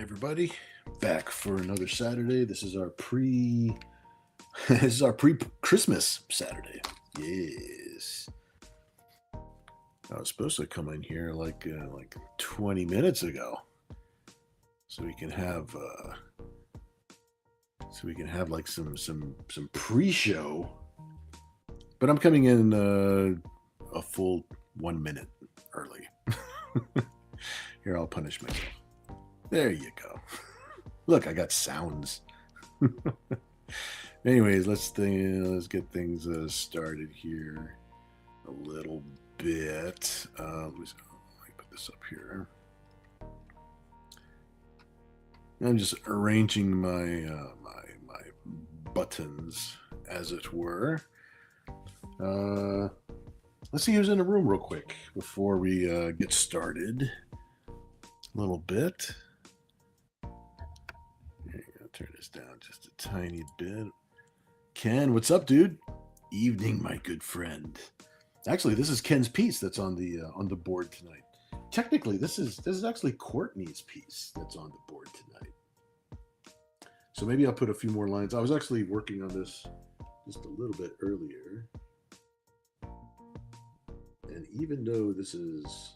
everybody, back for another Saturday. This is our this is our pre-Christmas Saturday. Yes. I was supposed to come in here like 20 minutes ago, so we can have like some pre-show. But I'm coming in a full 1 minute early. Here, I'll punish myself. There you go. Look, I got sounds. Anyways, let's get things started here a little bit. Let me put this up here. I'm just arranging my my buttons, as it were. Let's see who's in the room real quick before we get started. A little bit. Turn this down just a tiny bit. Ken, what's up, dude? Evening, my good friend. Actually, this is Ken's piece that's on the board tonight. Technically, this is actually Courtney's piece that's on the board tonight. So maybe I'll put a few more lines. I was actually working on this just a little bit earlier. And even though this is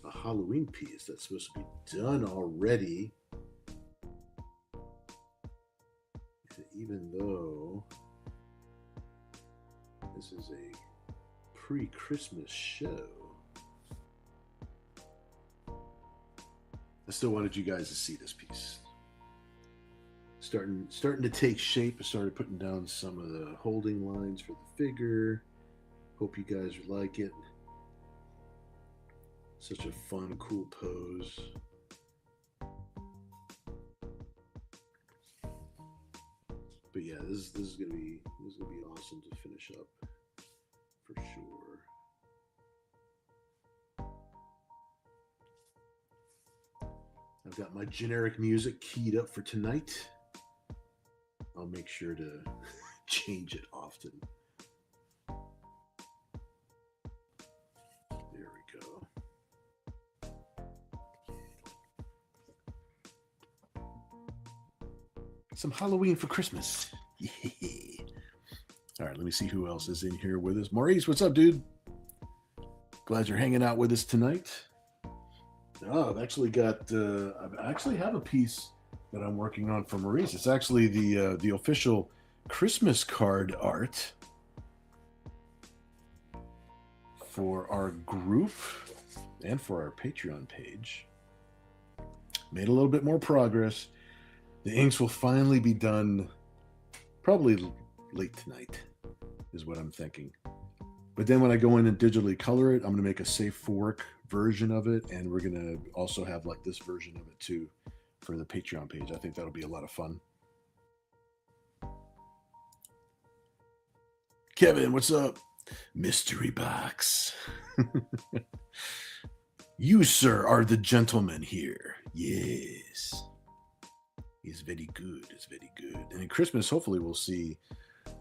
a Halloween piece that's supposed to be done already, even though this is a pre-Christmas show, I still wanted you guys to see this piece. Starting to take shape. I started putting down some of the holding lines for the figure. Hope you guys like it. Such a fun, cool pose. But yeah, this is gonna be awesome to finish up for sure. I've got my generic music keyed up for tonight. I'll make sure to change it often. There we go. Some Halloween for Christmas. Yeah. All right, let me see who else is in here with us. Maurice, what's up, dude? Glad you're hanging out with us tonight. Oh, I've actually got. I actually have a piece that I'm working on for Maurice. It's actually the official Christmas card art for our group and for our Patreon page. Made a little bit more progress. The inks will finally be done probably late tonight, is what I'm thinking. But then when I go in and digitally color it, I'm going to make a safe for work version of it. And we're going to also have like this version of it too for the Patreon page. I think that'll be a lot of fun. Kevin, what's up? Mystery box. You, sir, are the gentleman here. Yes. It's very good. It's very good. And in Christmas, hopefully we'll see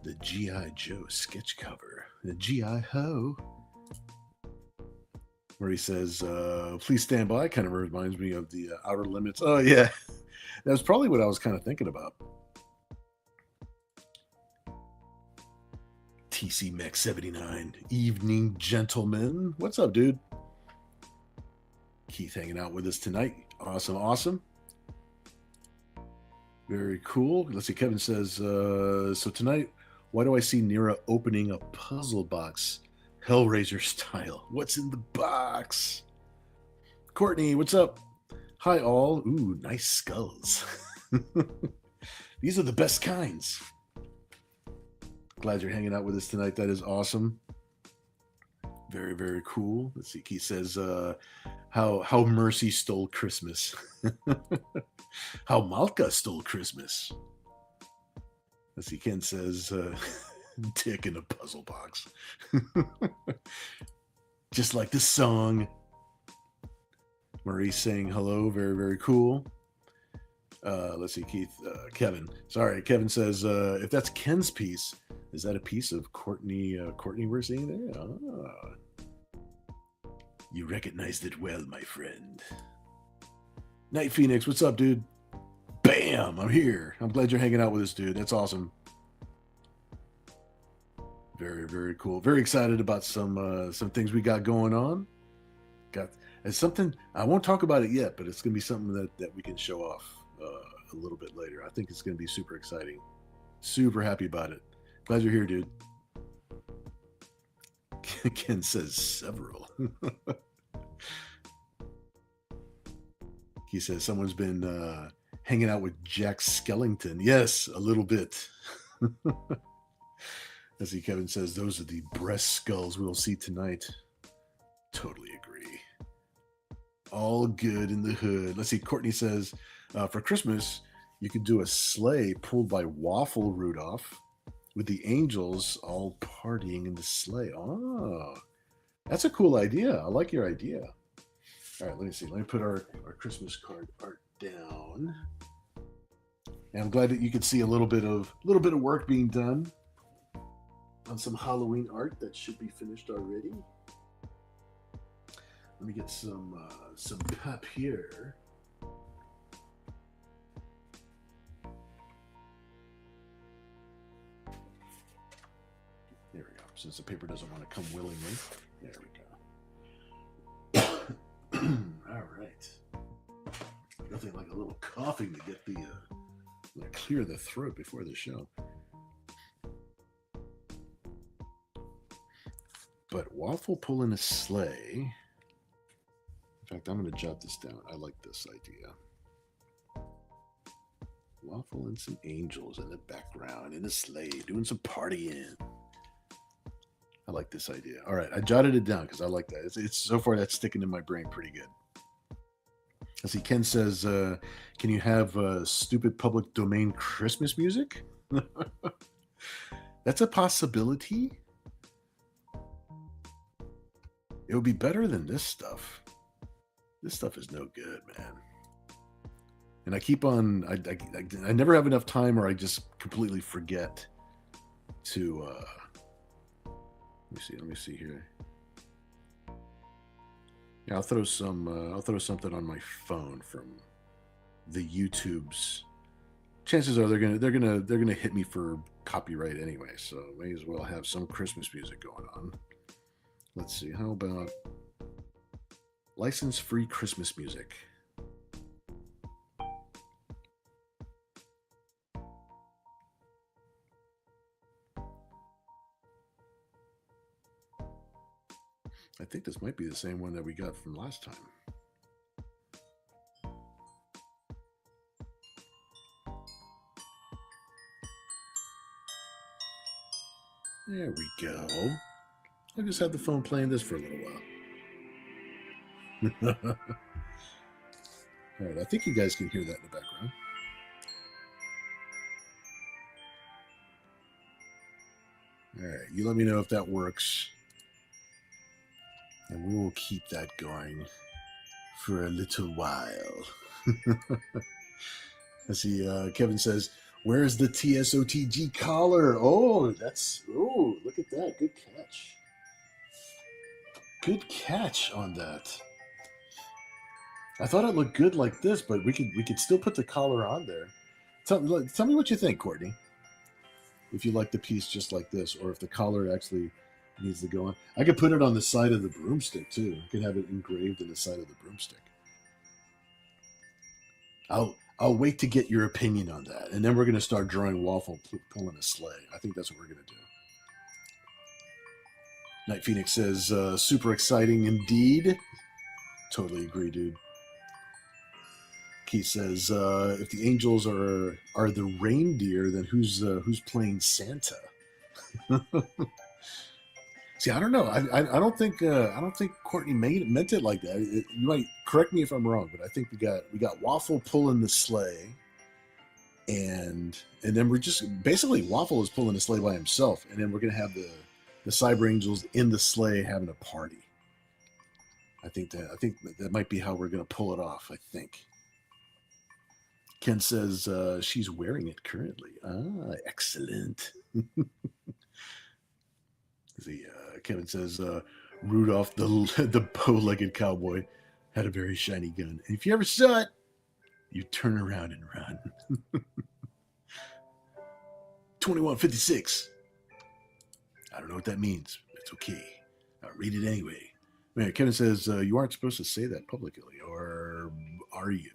the G.I. Joe sketch cover. The G.I. Ho. Where he says, please stand by. Kind of reminds me of the Outer Limits. Oh, yeah. That's probably what I was kind of thinking about. TC Mech 79. Evening, gentlemen. What's up, dude? Keith hanging out with us tonight. Awesome, awesome. Very cool. Let's see. Kevin says, so tonight, why do I see Nira opening a puzzle box, Hellraiser style? What's in the box? Courtney, what's up? Hi, all. Ooh, nice skulls. These are the best kinds. Glad you're hanging out with us tonight. That is awesome. Very, very cool. Let's see. Keith says, how Mercy stole Christmas. How Malka stole Christmas. Let's see. Ken says, dick in a puzzle box. Just like this song. Maurice saying hello. Very, very cool. Let's see. Keith, Kevin. Sorry. Kevin says, if that's Ken's piece, is that a piece of Courtney we're seeing there? You recognized it well, my friend. Night Phoenix, what's up, dude? Bam! I'm here. I'm glad you're hanging out with us, dude. That's awesome. Very, very cool. Very excited about some things we got going on. Got it's something I won't talk about it yet, but it's gonna be something that we can show off a little bit later. I think it's gonna be super exciting. Super happy about it. Glad you're here, dude. Ken says several. He says someone's been hanging out with Jack Skellington. Yes, a little bit. As see, Kevin says, those are the breast skulls we'll see tonight. Totally agree. All good in the hood. Let's see, Courtney says, for Christmas, you could do a sleigh pulled by Waffle Rudolph with the angels all partying in the sleigh. Oh, that's a cool idea. I like your idea. All right, let me see. Let me put our Christmas card art down. And I'm glad that you could see a little bit of work being done on some Halloween art that should be finished already. Let me get some pep here. There we go. Since the paper doesn't want to come willingly. There we go. All right. Nothing like a little coughing to get the clear the throat before the show. But Waffle pulling a sleigh. In fact, I'm going to jot this down. I like this idea. Waffle and some angels in the background in a sleigh doing some partying. I like this idea. All right, I jotted it down because I like that. It's so far that's sticking in my brain pretty good. I see Ken says, can you have stupid public domain Christmas music? That's a possibility. It would be better than this stuff. This stuff is no good, man. And I keep on, I never have enough time, or I just completely forget to, let me see here. Yeah, I'll throw something on my phone from the YouTubes. Chances are they're gonna hit me for copyright anyway, so may as well have some Christmas music going on. Let's see, how about license-free Christmas music? I think this might be the same one that we got from last time. There we go. I'll just have the phone playing this for a little while. All right, I think you guys can hear that in the background. All right, you let me know if that works. And we will keep that going for a little while. Let's see, Kevin says, where's the TSOTG collar? Oh, look at that. Good catch. Good catch on that. I thought it looked good like this, but we could still put the collar on there. Tell me what you think, Courtney. If you like the piece just like this, or if the collar actually needs to go on. I could put it on the side of the broomstick too. I could have it engraved in the side of the broomstick. I'll wait to get your opinion on that, and then we're going to start drawing Waffle pulling a sleigh. I think that's what we're going to do. Night Phoenix says, super exciting indeed. Totally agree, dude. Keith says, if the angels are the reindeer, then who's playing Santa? See, I don't know. I don't think Courtney meant it like that. You might correct me if I'm wrong, but I think we got Waffle pulling the sleigh, and then we're just basically Waffle is pulling the sleigh by himself, and then we're gonna have the Cyber Angels in the sleigh having a party. I think that might be how we're gonna pull it off. I think. Ken says she's wearing it currently. Ah, excellent. Kevin says Rudolph, the bow-legged cowboy, had a very shiny gun. And if you ever saw it, You turn around and run. 2156. I don't know what that means. It's okay. I'll read it anyway. Man, Kevin says, you aren't supposed to say that publicly, or are you?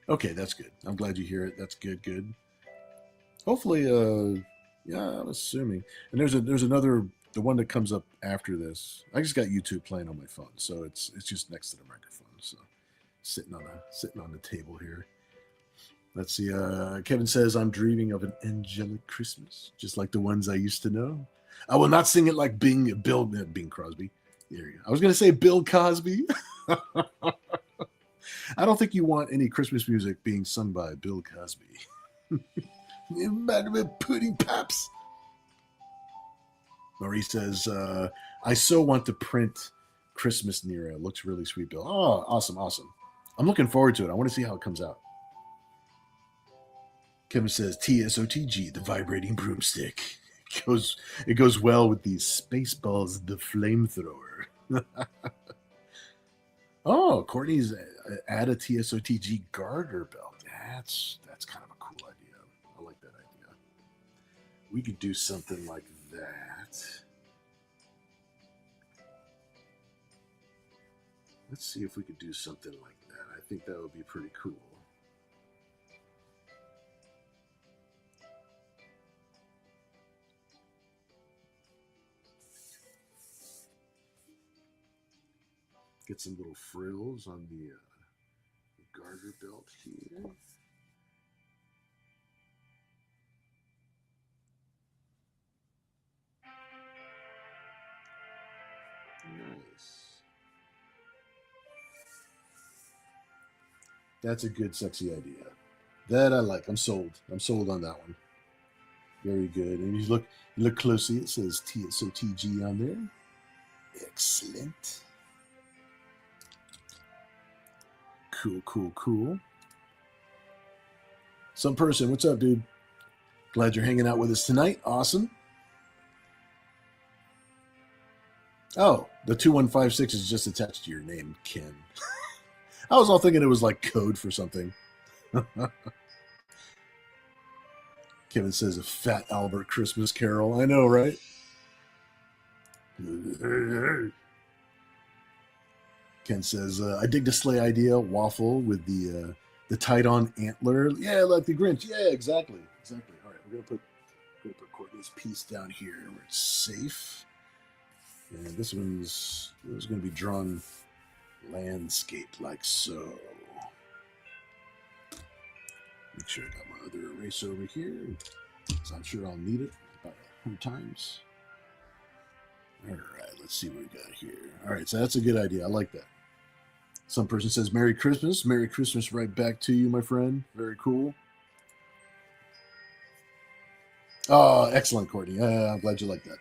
Okay, that's good. I'm glad you hear it. That's good. Hopefully, yeah, I'm assuming. And there's another, the one that comes up after this. I just got YouTube playing on my phone, so it's just next to the microphone. So sitting on the table here. Let's see. Kevin says, I'm dreaming of an angelic Christmas, just like the ones I used to know. I will not sing it like Bing Crosby. There you go. I was going to say Bill Cosby. I don't think you want any Christmas music being sung by Bill Cosby. Pudding Paps. Marie says, I so want to print Christmas Nero. Looks really sweet, Bill. Oh, awesome. I'm looking forward to it. I want to see how it comes out. Kevin says, TSOTG, the vibrating broomstick. It goes well with these Spaceballs, the flamethrower. Oh, Courtney's add a TSOTG garter belt. That's kind of a cool idea. I like that idea. We could do something like that. Let's see if we could do something like that. I think that would be pretty cool. Get some little frills on the garter belt here. Nice. That's a good, sexy idea. That I like. I'm sold. I'm sold on that one. Very good. And you look closely. It says TSOTG on there. Excellent. Cool. Some person, what's up, dude? Glad you're hanging out with us tonight. Awesome. Oh, the 2156 is just attached to your name, Ken. I was all thinking it was like code for something. Kevin says a Fat Albert Christmas Carol. I know, right? Ken says, I dig the sleigh idea, waffle with the tied-on antler. Yeah, like the Grinch. Yeah, exactly. All right, we're gonna put Courtney's piece down here where it's safe. And this one's gonna be drawn landscape like so. Make sure I got my other eraser over here, because I'm sure I'll need it about 100 times. All right, let's see what we got here. All right, so that's a good idea. I like that. Some person says, Merry Christmas. Merry Christmas right back to you, my friend. Very cool. Oh, excellent, Courtney. I'm glad you like that.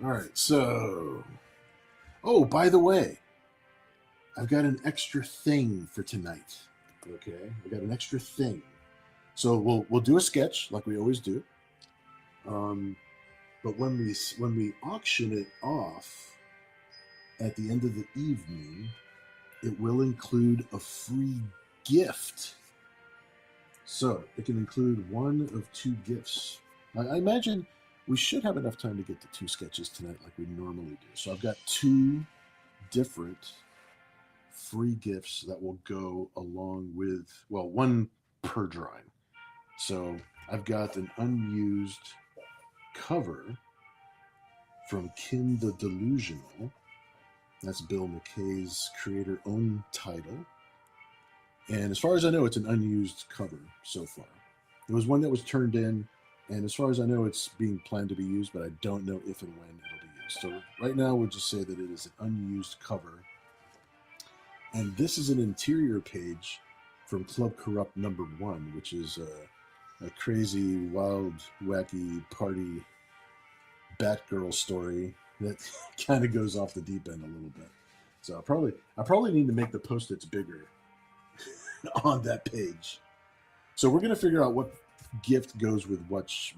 All right, so... Oh, by the way, I've got an extra thing for tonight. Okay, I got an extra thing. So we'll do a sketch like we always do. But when we auction it off at the end of the evening, it will include a free gift. So it can include one of two gifts. I imagine we should have enough time to get to two sketches tonight like we normally do. So I've got two different free gifts that will go along with, well, one per drawing. So I've got an unused cover from Kim the Delusional. That's Bill McKay's creator-owned title. And as far as I know, it's an unused cover so far. There was one that was turned in, and as far as I know, it's being planned to be used, but I don't know if and when it'll be used. So right now, we'll just say that it is an unused cover. And this is an interior page from Club Corrupt #1, which is a crazy, wild, wacky party Batgirl story that kind of goes off the deep end a little bit. So I probably need to make the Post-its bigger on that page. So we're gonna figure out what gift goes with which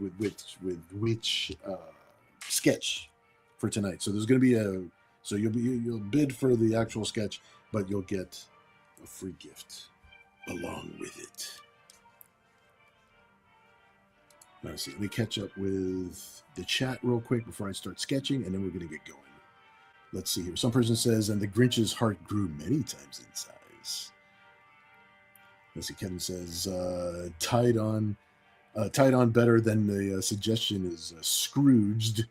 sketch for tonight. So there's gonna be So you'll bid for the actual sketch, but you'll get a free gift along with it. Let's see. Let me catch up with the chat real quick before I start sketching, and then we're going to get going. Let's see here. Some person says, and the Grinch's heart grew many times in size. Let's see. Kevin says, tied on better than the suggestion is Scrooged,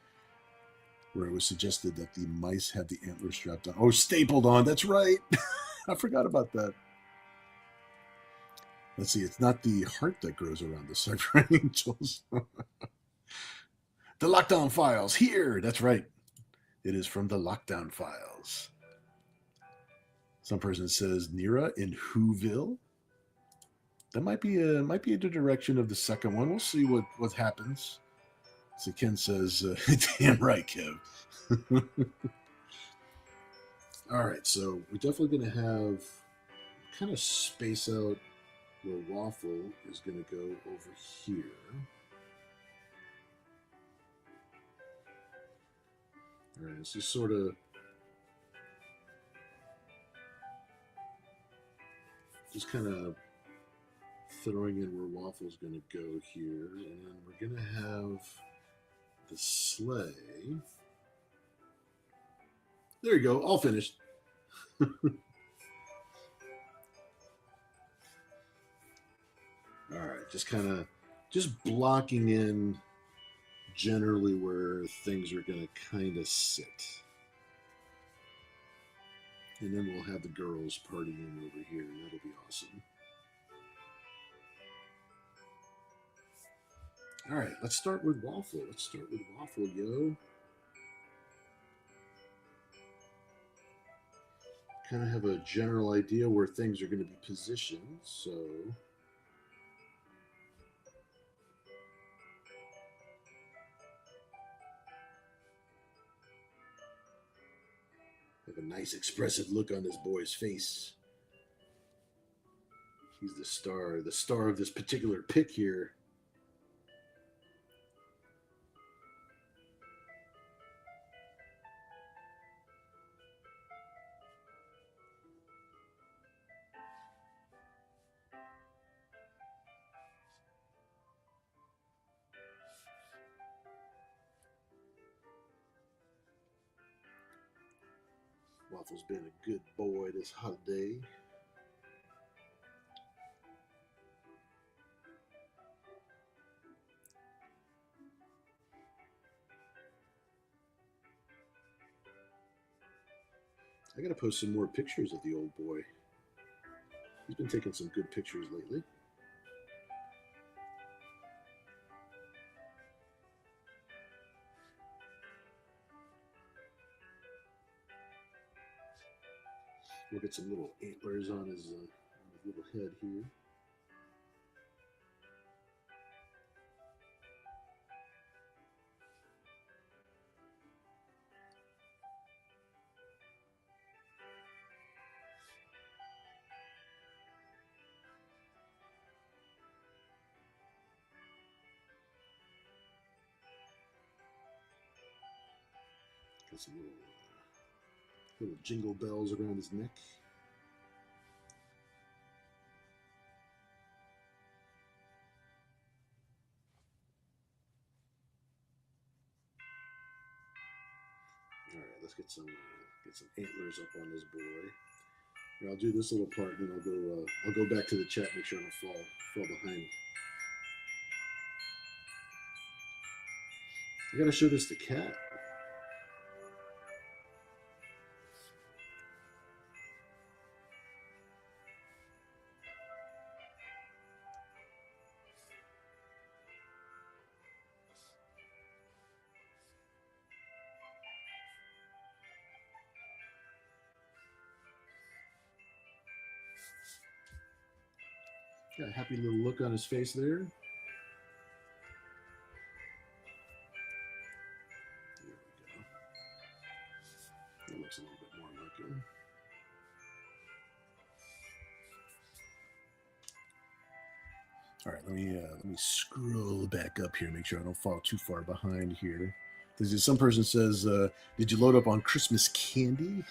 where it was suggested that the mice had the antlers strapped on. Oh, stapled on. That's right. I forgot about that. Let's see. It's not the heart that grows around the Cyber Angels. The Lockdown Files here. That's right. It is from the Lockdown Files. Some person says Nira in Whoville. That might be the direction of the second one. We'll see what happens. So Ken says, "Damn right, Kev." All right, so we're definitely going to have kind of space out where Waffle is going to go over here. All right, it's just sort of just kind of throwing in where Waffle's going to go here, and then we're going to have the sleigh. There you go, all finished. All right, just blocking in generally where things are going to kind of sit. And then we'll have the girls partying over here, and that'll be awesome. All right, let's start with Waffle. Yo. Kind of have a general idea where things are going to be positioned, so have a nice expressive look on this boy's face. He's the star of this particular pick here. Waffle's been a good boy this holiday. I gotta post some more pictures of the old boy. He's been taking some good pictures lately. We'll get some little antlers on his little head here. Got some little jingle bells around his neck. All right, let's get some antlers up on this boy. Here, I'll do this little part, and then I'll go back to the chat, make sure I don't fall behind. I gotta show this to Cat. Got a happy little look on his face there. There we go. That looks a little bit more like him. All right, let me scroll back up here, make sure I don't fall too far behind here. Some person says, "Did you load up on Christmas candy?"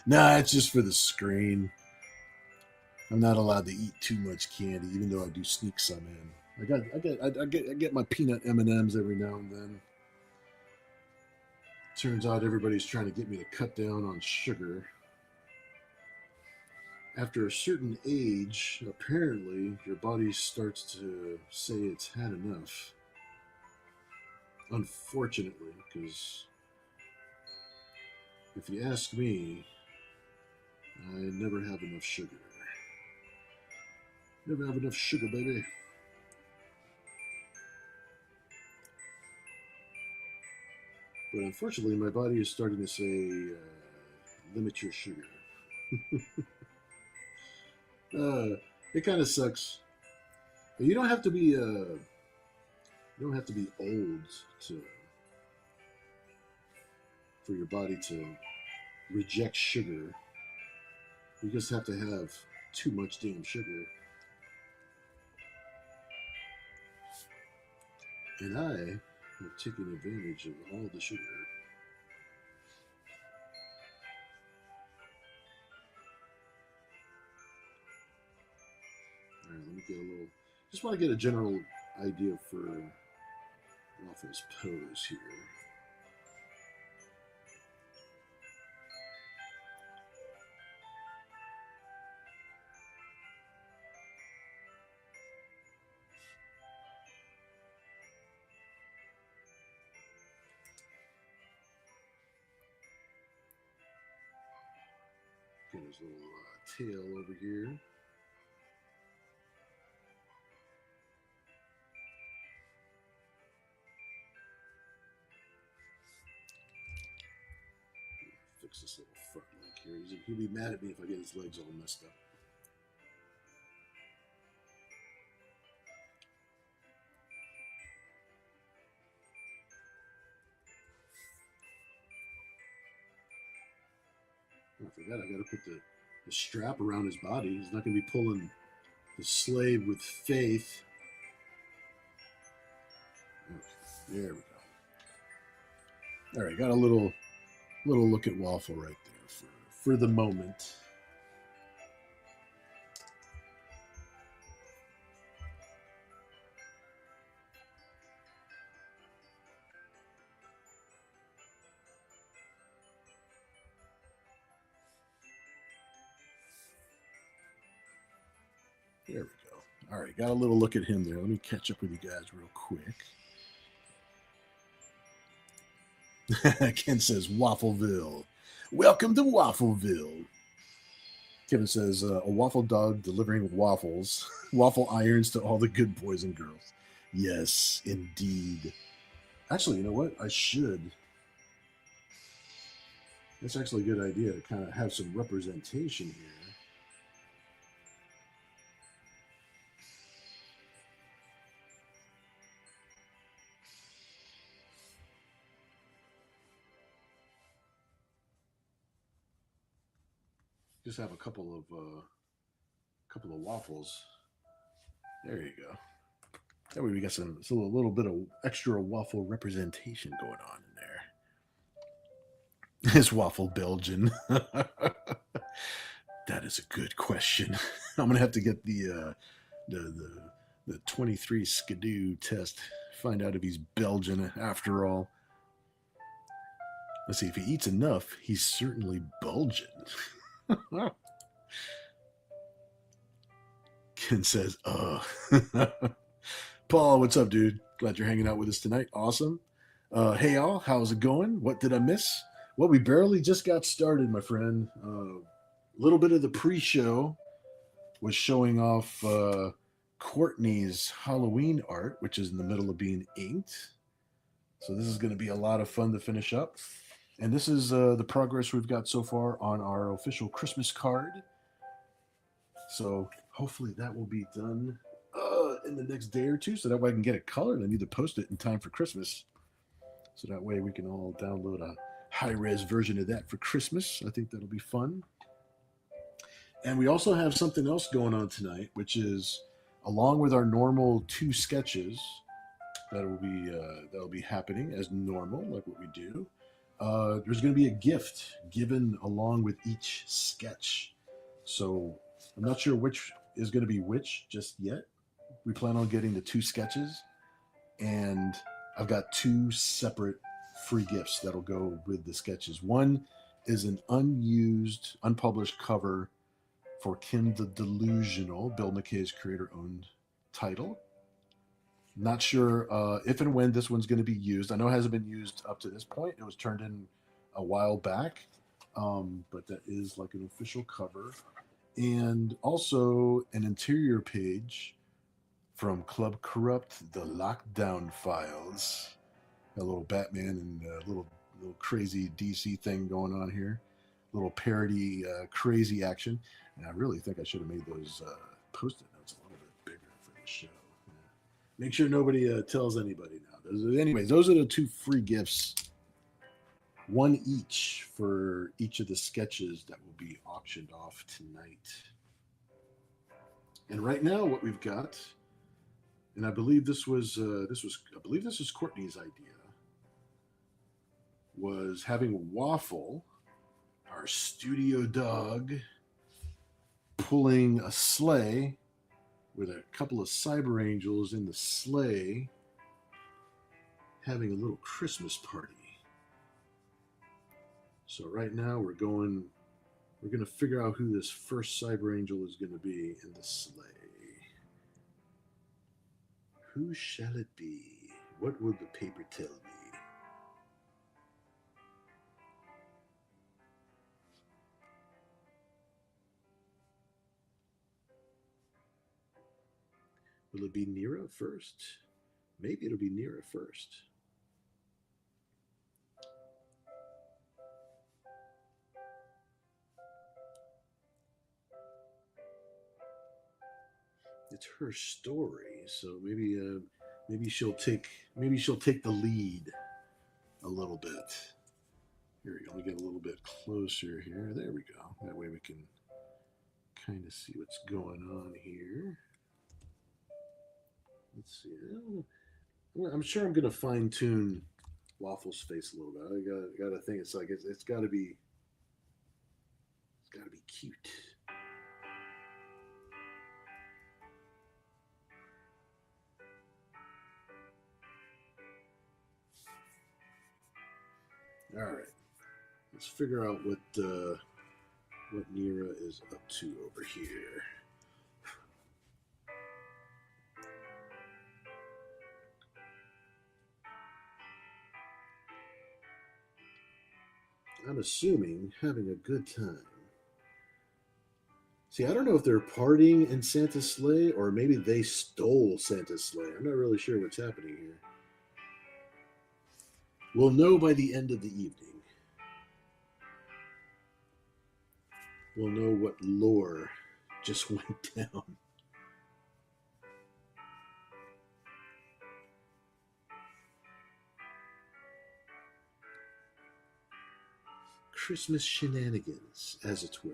Nah, it's just for the screen. I'm not allowed to eat too much candy, even though I do sneak some in. I get my peanut M&Ms every now and then. Turns out everybody's trying to get me to cut down on sugar. After a certain age, apparently, your body starts to say it's had enough. Unfortunately, because if you ask me, I never have enough sugar. Never have enough sugar, baby. But unfortunately, my body is starting to say, limit your sugar. It kind of sucks. You don't have to be old to for your body to reject sugar. You just have to have too much damn sugar. And I have taken advantage of all the sugar. All right, let me get a little. Just want to get a general idea for Waffle's pose here. Get his little tail over here. Fix this little front leg here. He'll be mad at me if I get his legs all messed up. I forgot I got to put the strap around his body. He's not going to be pulling the slave with faith. Okay, there we go. All right, got a little look at Waffle right there for the moment. There we go. All right, got a little look at him there. Let me catch up with you guys real quick. Ken says, Waffleville. Welcome to Waffleville. Kevin says, a waffle dog delivering waffles, waffle irons to all the good boys and girls. Yes, indeed. Actually, you know what? I should. That's actually a good idea to kind of have some representation here. Just have a couple of waffles. There you go. That way we got a little bit of extra waffle representation going on in there. Is waffle Belgian? That is a good question. I'm gonna have to get the 23 Skidoo test. Find out if he's Belgian after all. Let's see, if he eats enough, he's certainly Belgian. Ken says, Paul, what's up, dude? Glad you're hanging out with us tonight. Awesome. Hey, all, how's it going? What did I miss? Well, we barely just got started, my friend. A little bit of the pre-show was showing off Courtney's Halloween art, which is in the middle of being inked. So this is going to be a lot of fun to finish up. And this is the progress we've got so far on our official Christmas card. So hopefully that will be done in the next day or two, so that way I can get it colored and either post it in time for Christmas. So that way we can all download a high-res version of that for Christmas. I think that'll be fun. And we also have something else going on tonight, which is, along with our normal 2 sketches, that'll be happening as normal, like what we do. There's going to be a gift given along with each sketch. So I'm not sure which is going to be which just yet. We plan on getting the two sketches, and I've got two separate free gifts that'll go with the sketches. One is an unused, unpublished cover for Kim the Delusional, Bill McKay's creator owned title. Not sure if and when this one's going to be used. I know it hasn't been used up to this point. It was turned in a while back, but that is like an official cover. And also an interior page from Club Corrupt, The Lockdown Files. A little Batman and a little crazy DC thing going on here. A little parody, crazy action. And I really think I should have made those post-it notes a little bit bigger for the show. Make sure nobody tells anybody now. Anyways, those are the two free gifts, one each for each of the sketches that will be auctioned off tonight. And right now, what we've got, and I believe this was Courtney's idea, was having Waffle, our studio dog, pulling a sleigh with a couple of cyber angels in the sleigh having a little Christmas party. So right now we're going to figure out who this first cyber angel is going to be in the sleigh. Who shall it be? What will the paper tell me? Will it be Nira first? Maybe it'll be Nira first. It's her story, so maybe she'll take the lead a little bit. Here we go. Let me get a little bit closer here. There we go. That way we can kind of see what's going on here. Let's see. I'm sure I'm going to fine tune Waffle's face a little bit. I got to think. It's like it's got to be cute. All right. Let's figure out what Nira is up to over here. I'm assuming having a good time. See, I don't know if they're partying in Santa's sleigh or maybe they stole Santa's sleigh. I'm not really sure what's happening here. We'll know by the end of the evening. We'll know what lore just went down. Christmas shenanigans, as it were.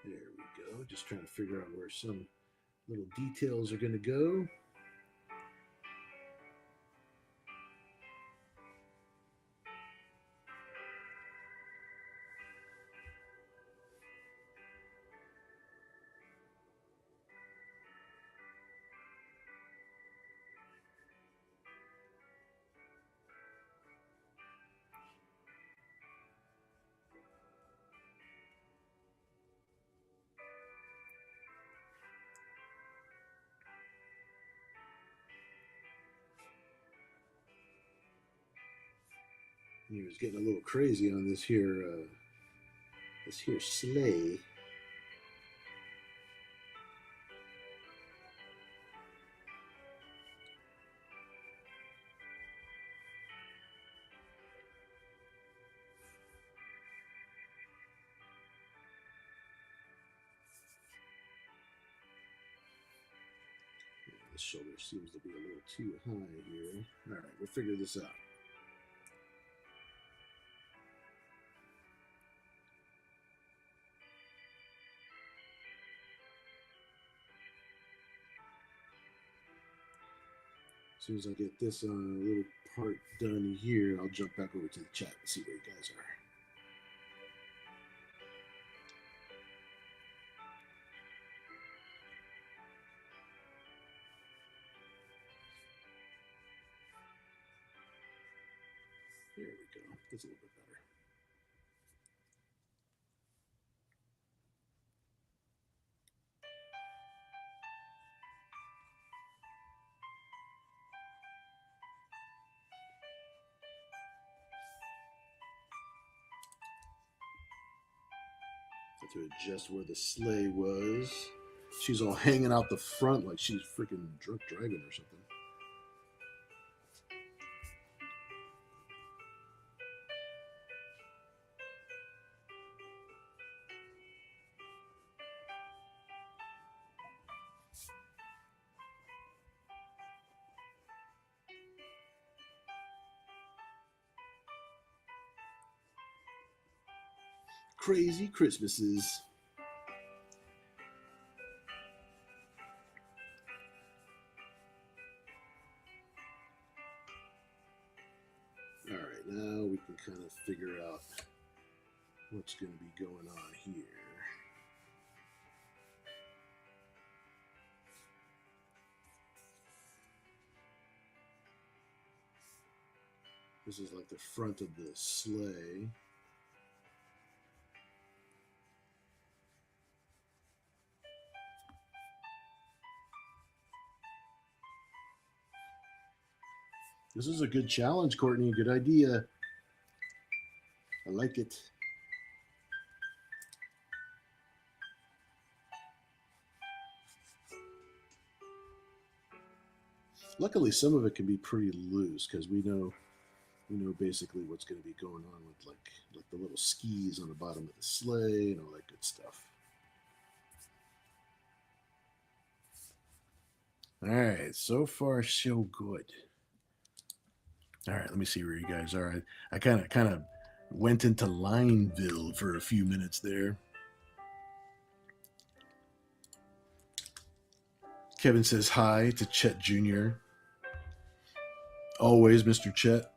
There we go. Just trying to figure out where some little details are going to go. He was getting a little crazy on this here sleigh. shoulder seems to be a little too high here. All right, we'll figure this out. As soon as I get this little part done here, I'll jump back over to the chat and see where you guys are. There we go. That's a little bit better. Have to adjust where the sleigh was. She's all hanging out the front like she's freaking drunk driving or something. Crazy Christmases. All right, now we can kind of figure out what's going to be going on here. This is like the front of the sleigh. This is a good challenge, Courtney. Good idea. I like it. Luckily, some of it can be pretty loose because we know basically what's going to be going on with like the little skis on the bottom of the sleigh and all that good stuff. All right, so far so good. All right, let me see where you guys are. I kind of went into Lineville for a few minutes there. Kevin says hi to Chet Jr. Always, Mr. Chet.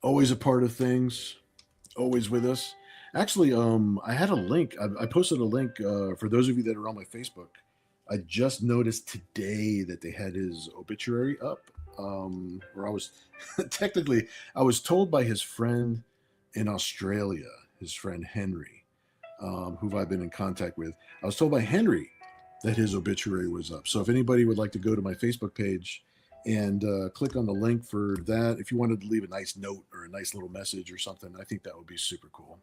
Always a part of things. Always with us. Actually, I had a link. I posted a link for those of you that are on my Facebook. I just noticed today that they had his obituary up. Or I was technically, I was told by his friend in Australia, his friend Henry, who I've been in contact with. I was told by Henry that his obituary was up. So if anybody would like to go to my Facebook page and click on the link for that, if you wanted to leave a nice note or a nice little message or something, I think that would be super cool.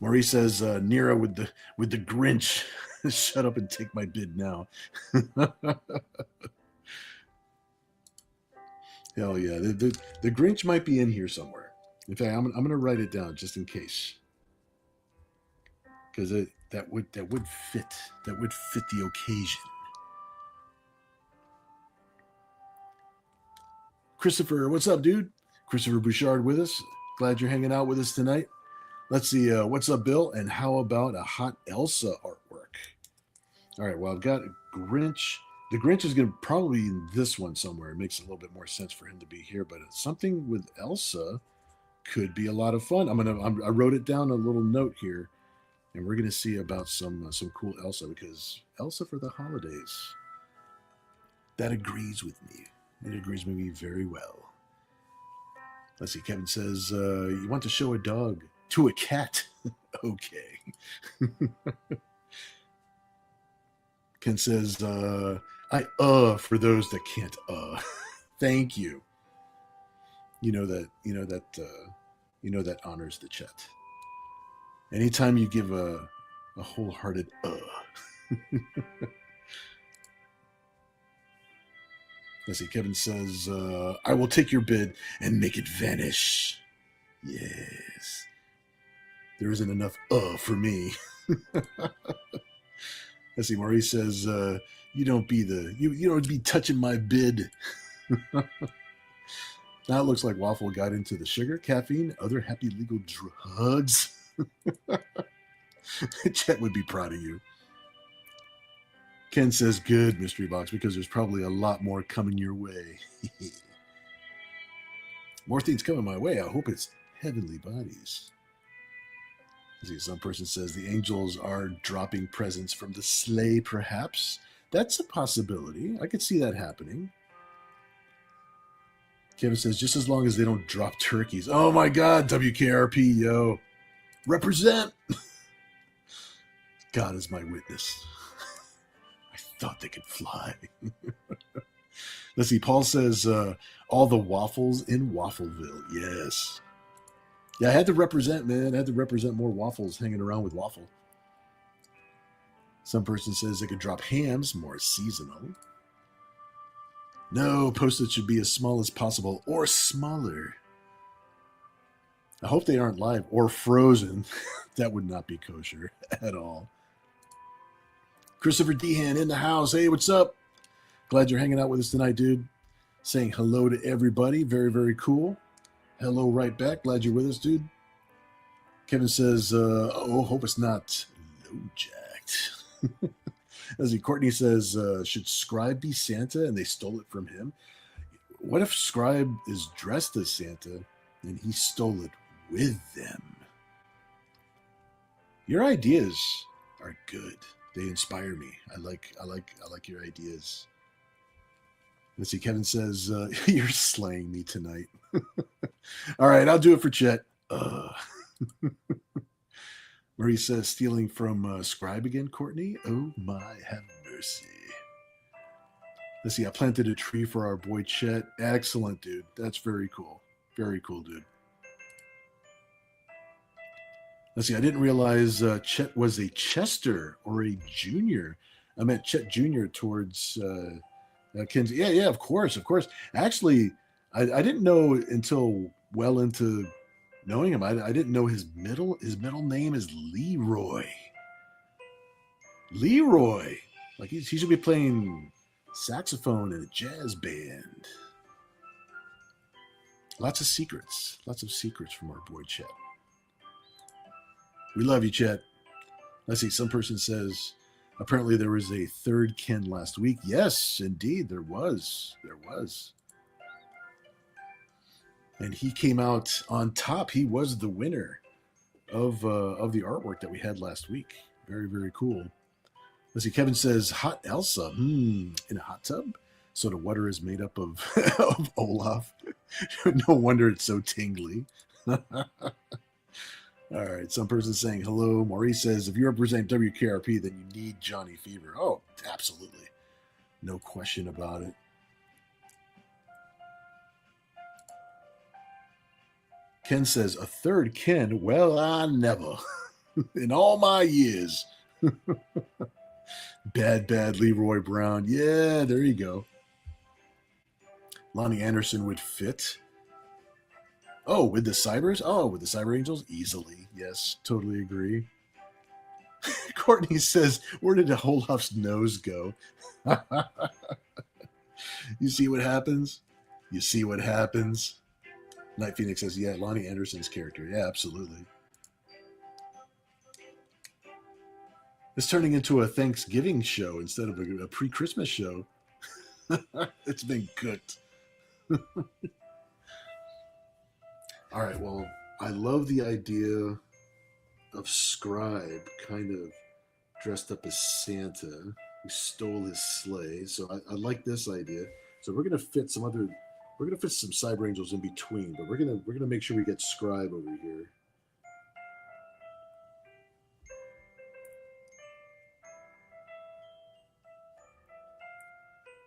Maurice says, Nira with the Grinch. Shut up and take my bid now. Hell yeah. The Grinch might be in here somewhere. In fact, I'm going to write it down just in case. Because that would fit. That would fit the occasion. Christopher, what's up, dude? Christopher Bouchard with us. Glad you're hanging out with us tonight. Let's see. What's up, Bill? And how about a hot Elsa artwork? All right. Well, I've got a Grinch. The Grinch is going to probably be in this one somewhere. It makes a little bit more sense for him to be here. But something with Elsa could be a lot of fun. I wrote it down a little note here, and we're going to see about some cool Elsa, because Elsa for the holidays. That agrees with me. It agrees with me very well. Let's see. Kevin says, you want to show a dog to a cat? Okay. Ken says, I for those that can't Thank you. You know that honors the chat. Anytime you give a wholehearted Let's see, Kevin says, I will take your bid and make it vanish. Yes. There isn't enough for me. Let's see. Maurice says, "You don't be you don't be touching my bid." Now it looks like Waffle got into the sugar, caffeine, other happy legal drugs. Chet would be proud of you. Ken says, "Good, Mystery Box, because there's probably a lot more coming your way." More things coming my way. I hope it's heavenly bodies. See, some person says the angels are dropping presents from the sleigh, perhaps. That's a possibility. I could see that happening. Kevin says, just as long as they don't drop turkeys. Oh my God, WKRP, yo. Represent. God is my witness. I thought they could fly. Let's see. Paul says, all the waffles in Waffleville. Yes. Yeah, I had to represent, man. I had to represent more waffles hanging around with Waffle. Some person says they could drop hams, more seasonal. No, postage should be as small as possible or smaller. I hope they aren't live or frozen. That would not be kosher at all. Christopher Dehan in the house. Hey, what's up? Glad you're hanging out with us tonight, dude. Saying hello to everybody. Very, very cool. Hello right back. Glad you're with us, dude. Kevin says, hope it's not low jacked. As Courtney says, should Scribe be Santa and they stole it from him? What if Scribe is dressed as Santa and he stole it with them? Your ideas are good. They inspire me. I like your ideas. Let's see. Kevin says, you're slaying me tonight. All right, I'll do it for Chet. Marie says, stealing from Scribe again, Courtney? Oh, my, have mercy. Let's see, I planted a tree for our boy Chet. Excellent, dude. That's very cool. Very cool, dude. Let's see, I didn't realize Chet was a Chester or a junior. I meant Chet Jr. towards Kenzie. Yeah, of course. Actually, I didn't know until well into knowing him. I didn't know his middle name is Leroy. Leroy. Like he should be playing saxophone in a jazz band. Lots of secrets from our boy Chet. We love you, Chet. Let's see. Some person says apparently there was a third Ken last week. Yes, indeed, there was. And he came out on top. He was the winner of the artwork that we had last week. Very, very cool. Let's see. Kevin says, hot Elsa. In a hot tub? So the water is made up of, of Olaf. No wonder it's so tingly. All right. Some person saying hello. Maurice says, if you represent WKRP, then you need Johnny Fever. Oh, absolutely. No question about it. Ken says, a third Ken? Well, I never. In all my years. Bad Leroy Brown. Yeah, there you go. Lonnie Anderson would fit. Oh, with the Cybers? Oh, with the Cyber Angels? Easily. Yes, totally agree. Courtney says, where did Olaf's nose go? You see what happens? Night Phoenix says, yeah, Lonnie Anderson's character. Yeah, absolutely. It's turning into a Thanksgiving show instead of a pre-Christmas show. It's been cooked. All right, well, I love the idea of Scribe kind of dressed up as Santa who stole his sleigh. So I like this idea. So we're gonna fit some Cyber Angels in between, but we're gonna make sure we get Scribe over here.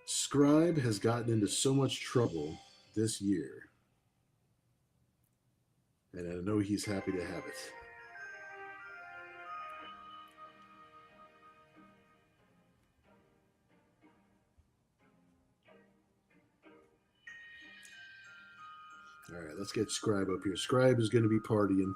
Scribe has gotten into so much trouble this year, and I know he's happy to have it. All right, let's get Scribe up here. Scribe is going to be partying.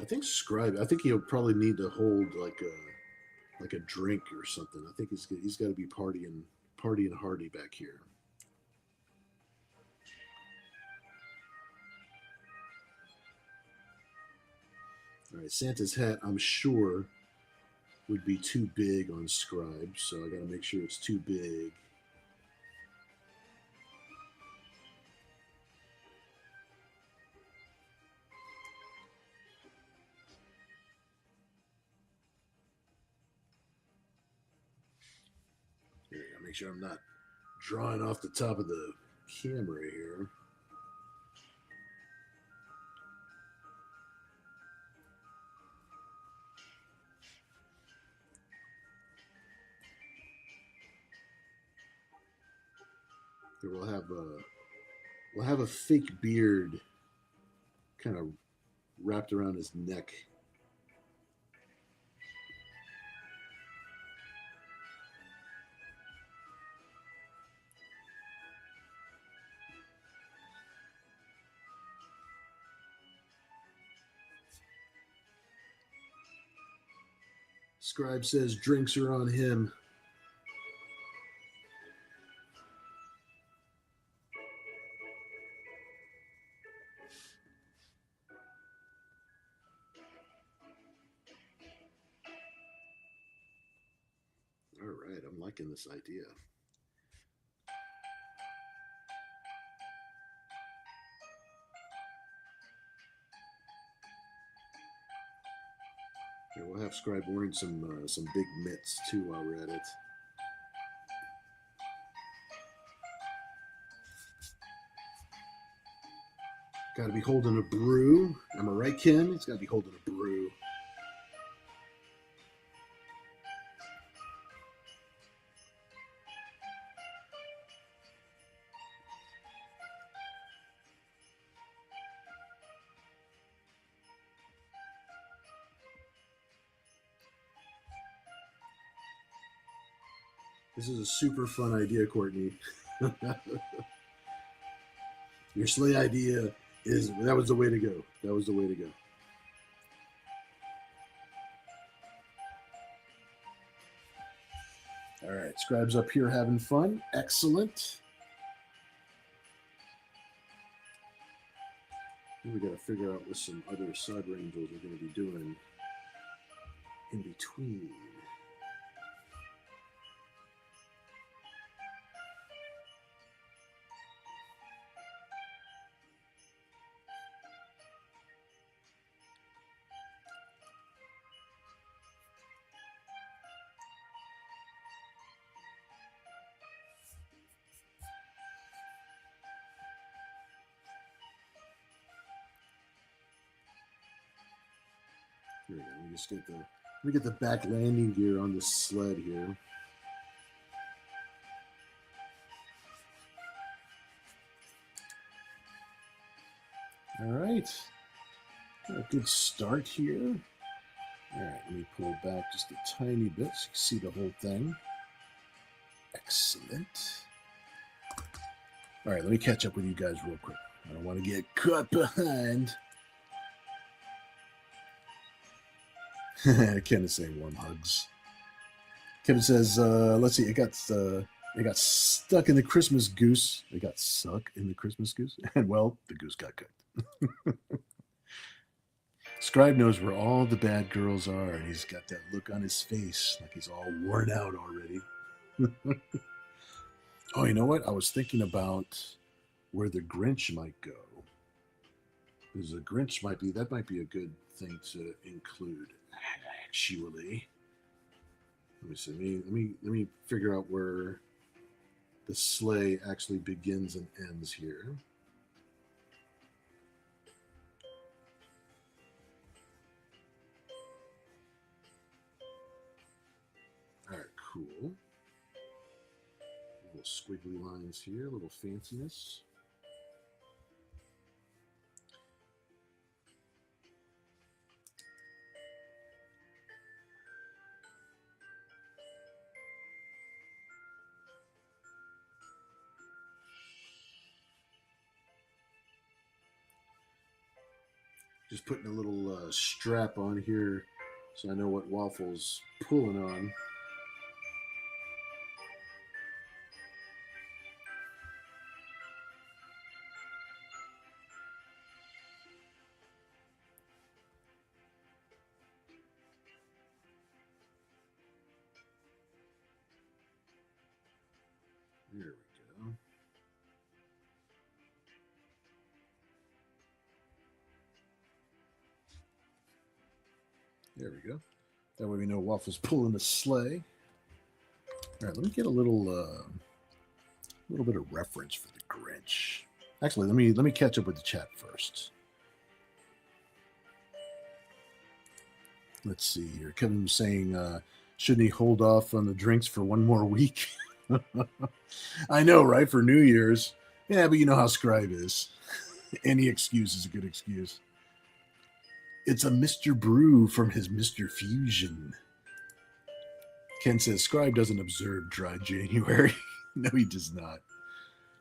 I think Scribe. I think he'll probably need to hold like a drink or something. I think he's got to be partying hardy back here. All right, Santa's hat. I'm sure would be too big on Scribe, so I got to make sure it's too big. Here, I gotta make sure I'm not drawing off the top of the camera here. Here we'll have a fake beard kind of wrapped around his neck. Scribe says drinks are on him. All right, I'm liking this idea. Here, we'll have Scribe wearing some big mitts too while we're at it. Got to be holding a brew. Am I right, Ken? He's got to be holding a brew. This is a super fun idea, Courtney. Your sleigh idea that was the way to go. That was the way to go. All right, Scribe's up here having fun. Excellent. We got to figure out what some other side angels are going to be doing in between. Here we go. Let me get the back landing gear on this sled here. All right. Got a good start here. All right, let me pull back just a tiny bit so you can see the whole thing. Excellent. All right, let me catch up with you guys real quick. I don't want to get caught behind. Ken is saying warm hugs. Kevin says, let's see, it got stuck in the Christmas goose. It got stuck in the Christmas goose. And well, the goose got cooked. Scribe knows where all the bad girls are, and he's got that look on his face like he's all worn out already. Oh, you know what? I was thinking about where the Grinch might go. Because the Grinch might be a good thing to include. Actually, let me see. Let me figure out where the sleigh actually begins and ends here. All right, cool. Little squiggly lines here, a little fanciness. Just putting a little strap on here so I know what Waffle's pulling on. There we go. There we go. That way we know Waffle's pulling the sleigh. All right, let me get a little bit of reference for the Grinch. Actually, let me catch up with the chat first. Let's see here. Kevin was saying, shouldn't he hold off on the drinks for one more week? I know, right? For New Year's. Yeah, but you know how Scribe is. Any excuse is a good excuse. It's a Mr. Brew from his Mr. Fusion. Ken says Scribe doesn't observe dry January. No, he does not.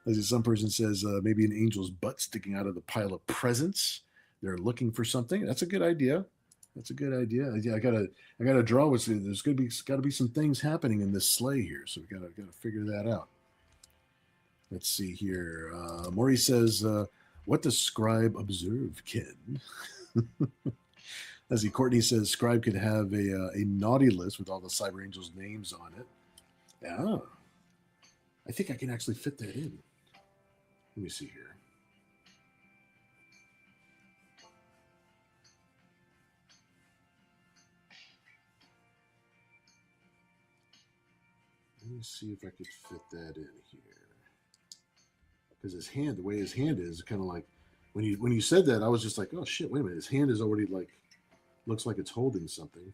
As some person says, maybe an angel's butt sticking out of the pile of presents. They're looking for something. That's a good idea. That's a good idea. Yeah, I gotta draw with. There's got to be some things happening in this sleigh here, so we gotta figure that out. Let's see here. Maurice says, "What does Scribe observe, Ken?" Let's see. Courtney says Scribe could have a naughty list with all the Cyber Angels' names on it. Yeah, I think I can actually fit that in. Let me see here. Let me see if I could fit that in here. Because his hand, the way his hand is, kind of like when you said that, I was just like, oh shit, wait a minute, his hand is already like looks like it's holding something.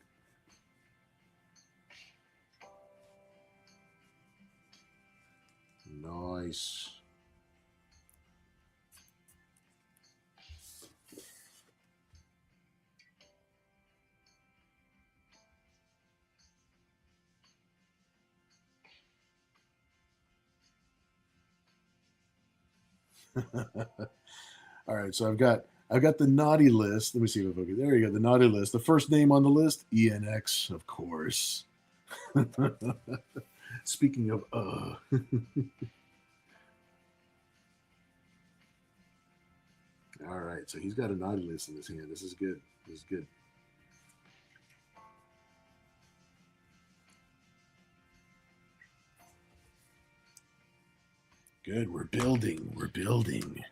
Nice. All right, so I've got the naughty list. Let me see if I can. There you go, the naughty list. The first name on the list, ENX, of course. Speaking of all right, so he's got a naughty list in his hand. This is good. This is good. Good. We're building. We're building.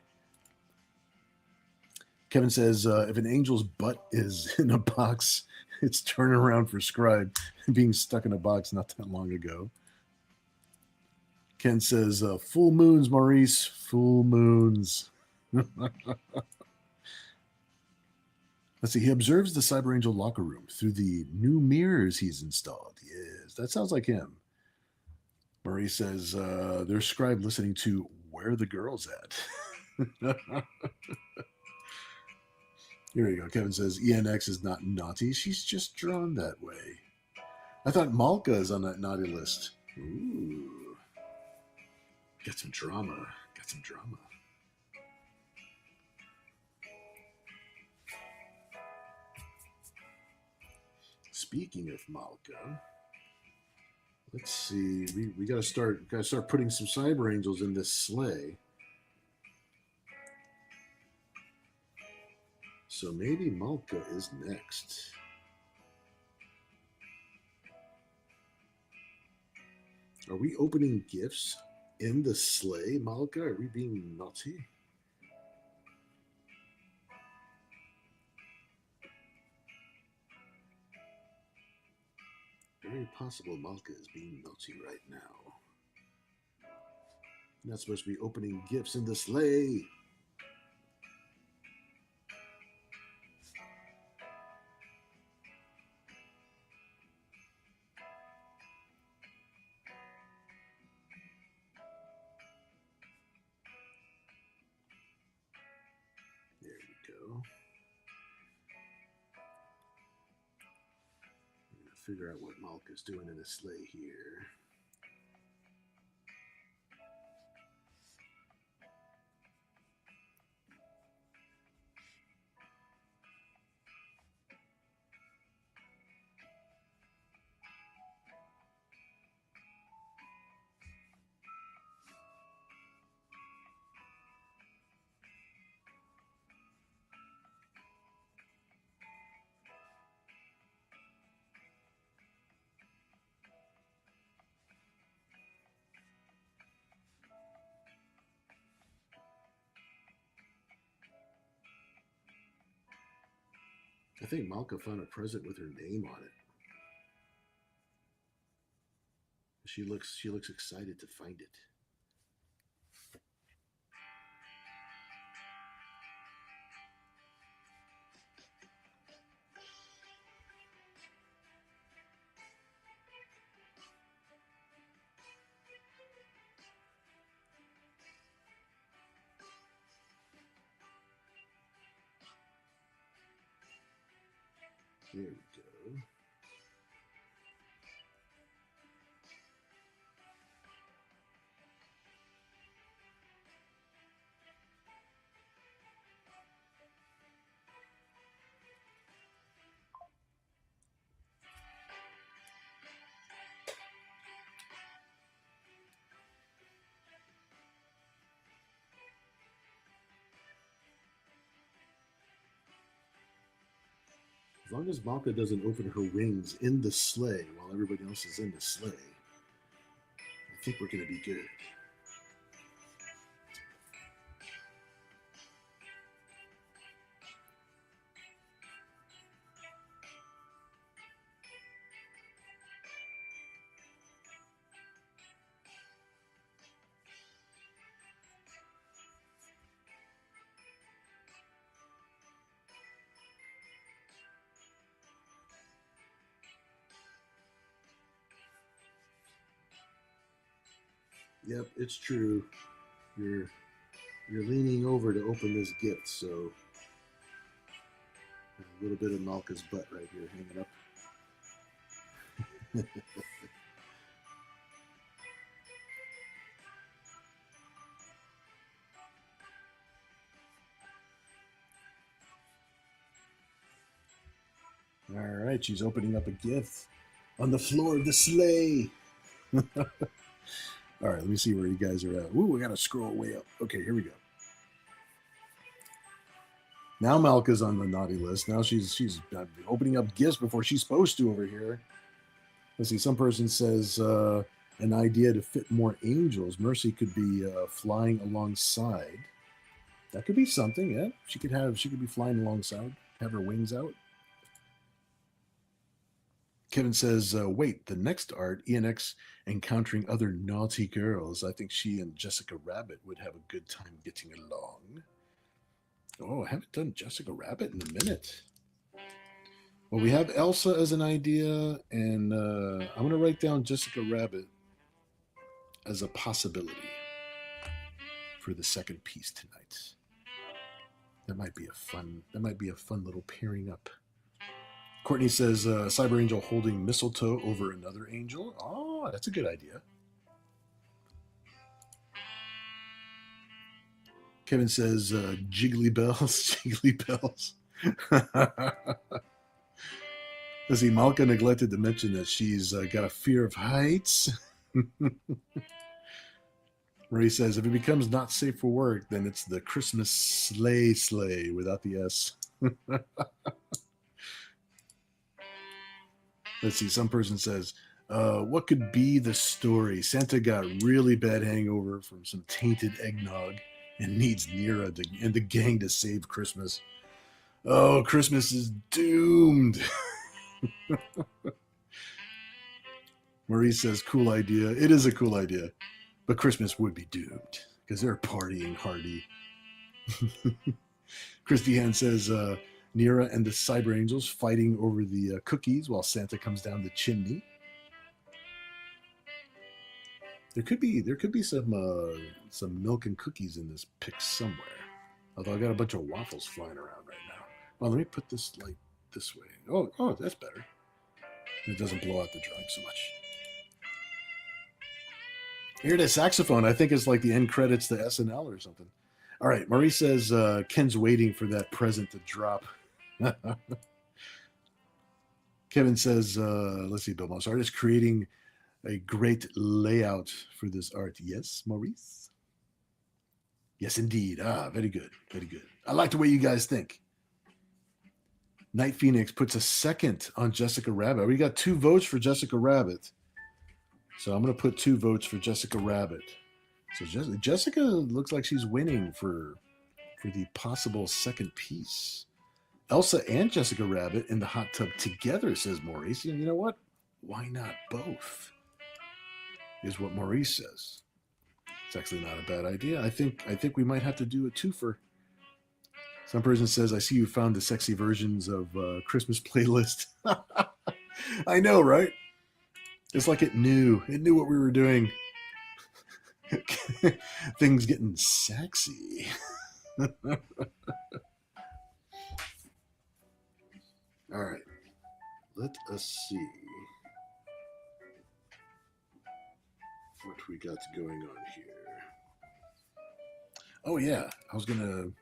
Kevin says, if an angel's butt is in a box, it's turning around for Scribe being stuck in a box not that long ago. Ken says, full moons, Maurice, full moons. Let's see. He observes the Cyber Angel locker room through the new mirrors he's installed. Yes, that sounds like him. Maurice says, there's Scribe listening to Where Are the Girls At? Here we go. Kevin says ENX is not naughty. She's just drawn that way. I thought Malka is on that naughty list. Ooh. Got some drama. Got some drama. Speaking of Malka, let's see. We gotta start putting some Cyber Angels in this sleigh. So maybe Malka is next. Are we opening gifts in the sleigh, Malka? Are we being naughty? Very possible Malka is being naughty right now. You're not supposed to be opening gifts in the sleigh. There we go. I'm going to figure out what Malka's doing in the sleigh here. I think Malka found a present with her name on it. She looks excited to find it. There we go. As long as Malka doesn't open her wings in the sleigh while everybody else is in the sleigh, I think we're going to be good. Yep, it's true. You're leaning over to open this gift, so a little bit of Malka's butt right here hanging up. All right, she's opening up a gift on the floor of the sleigh. All right, let me see where you guys are at. Ooh, we got to scroll way up. Okay, here we go. Now Malka's on the naughty list. Now she's opening up gifts before she's supposed to over here. Let's see. Some person says an idea to fit more angels. Mercy could be flying alongside. That could be something. Yeah, she could be flying alongside. Have her wings out. Kevin says, wait, the next art, ENX encountering other naughty girls. I think she and Jessica Rabbit would have a good time getting along. Oh, I haven't done Jessica Rabbit in a minute. Well, we have Elsa as an idea, and I'm going to write down Jessica Rabbit as a possibility for the second piece tonight. That might be a fun little pairing up. Courtney says, Cyber Angel holding mistletoe over another angel. Oh, that's a good idea. Kevin says, jiggly bells, jiggly bells. Let's see, Malka neglected to mention that she's got a fear of heights. Marie says, if it becomes not safe for work, then it's the Christmas sleigh without the S. Let's see, some person says, what could be the story? Santa got really bad hangover from some tainted eggnog and needs Nira and the gang to save Christmas. Oh, Christmas is doomed. Marie says, cool idea. It is a cool idea. But Christmas would be doomed because they're partying hardy. Christy Ann says, Nira and the Cyber Angels fighting over the cookies while Santa comes down the chimney. There could be some milk and cookies in this pic somewhere. Although I got a bunch of waffles flying around right now. Well, let me put this light this way. Oh, that's better. It doesn't blow out the drawing so much. Here it is, saxophone. I think it's like the end credits to SNL or something. All right, Marie says Ken's waiting for that present to drop. Kevin says, let's see, Bill Moss, artist creating a great layout for this art. Yes, Maurice? Yes, indeed. Very good. Very good. I like the way you guys think. Night Phoenix puts a second on Jessica Rabbit. We got 2 votes for Jessica Rabbit. So I'm going to put 2 votes for Jessica Rabbit. So Jessica looks like she's winning for the possible second piece. Elsa and Jessica Rabbit in the hot tub together, says Maurice. And you know what? Why not both? Is what Maurice says. It's actually not a bad idea. I think we might have to do a twofer. Some person says, "I see you found the sexy versions of Christmas playlist." I know, right? It's like it knew. It knew what we were doing. Things getting sexy. All right. Let us see what we got going on here. Oh yeah, I was gonna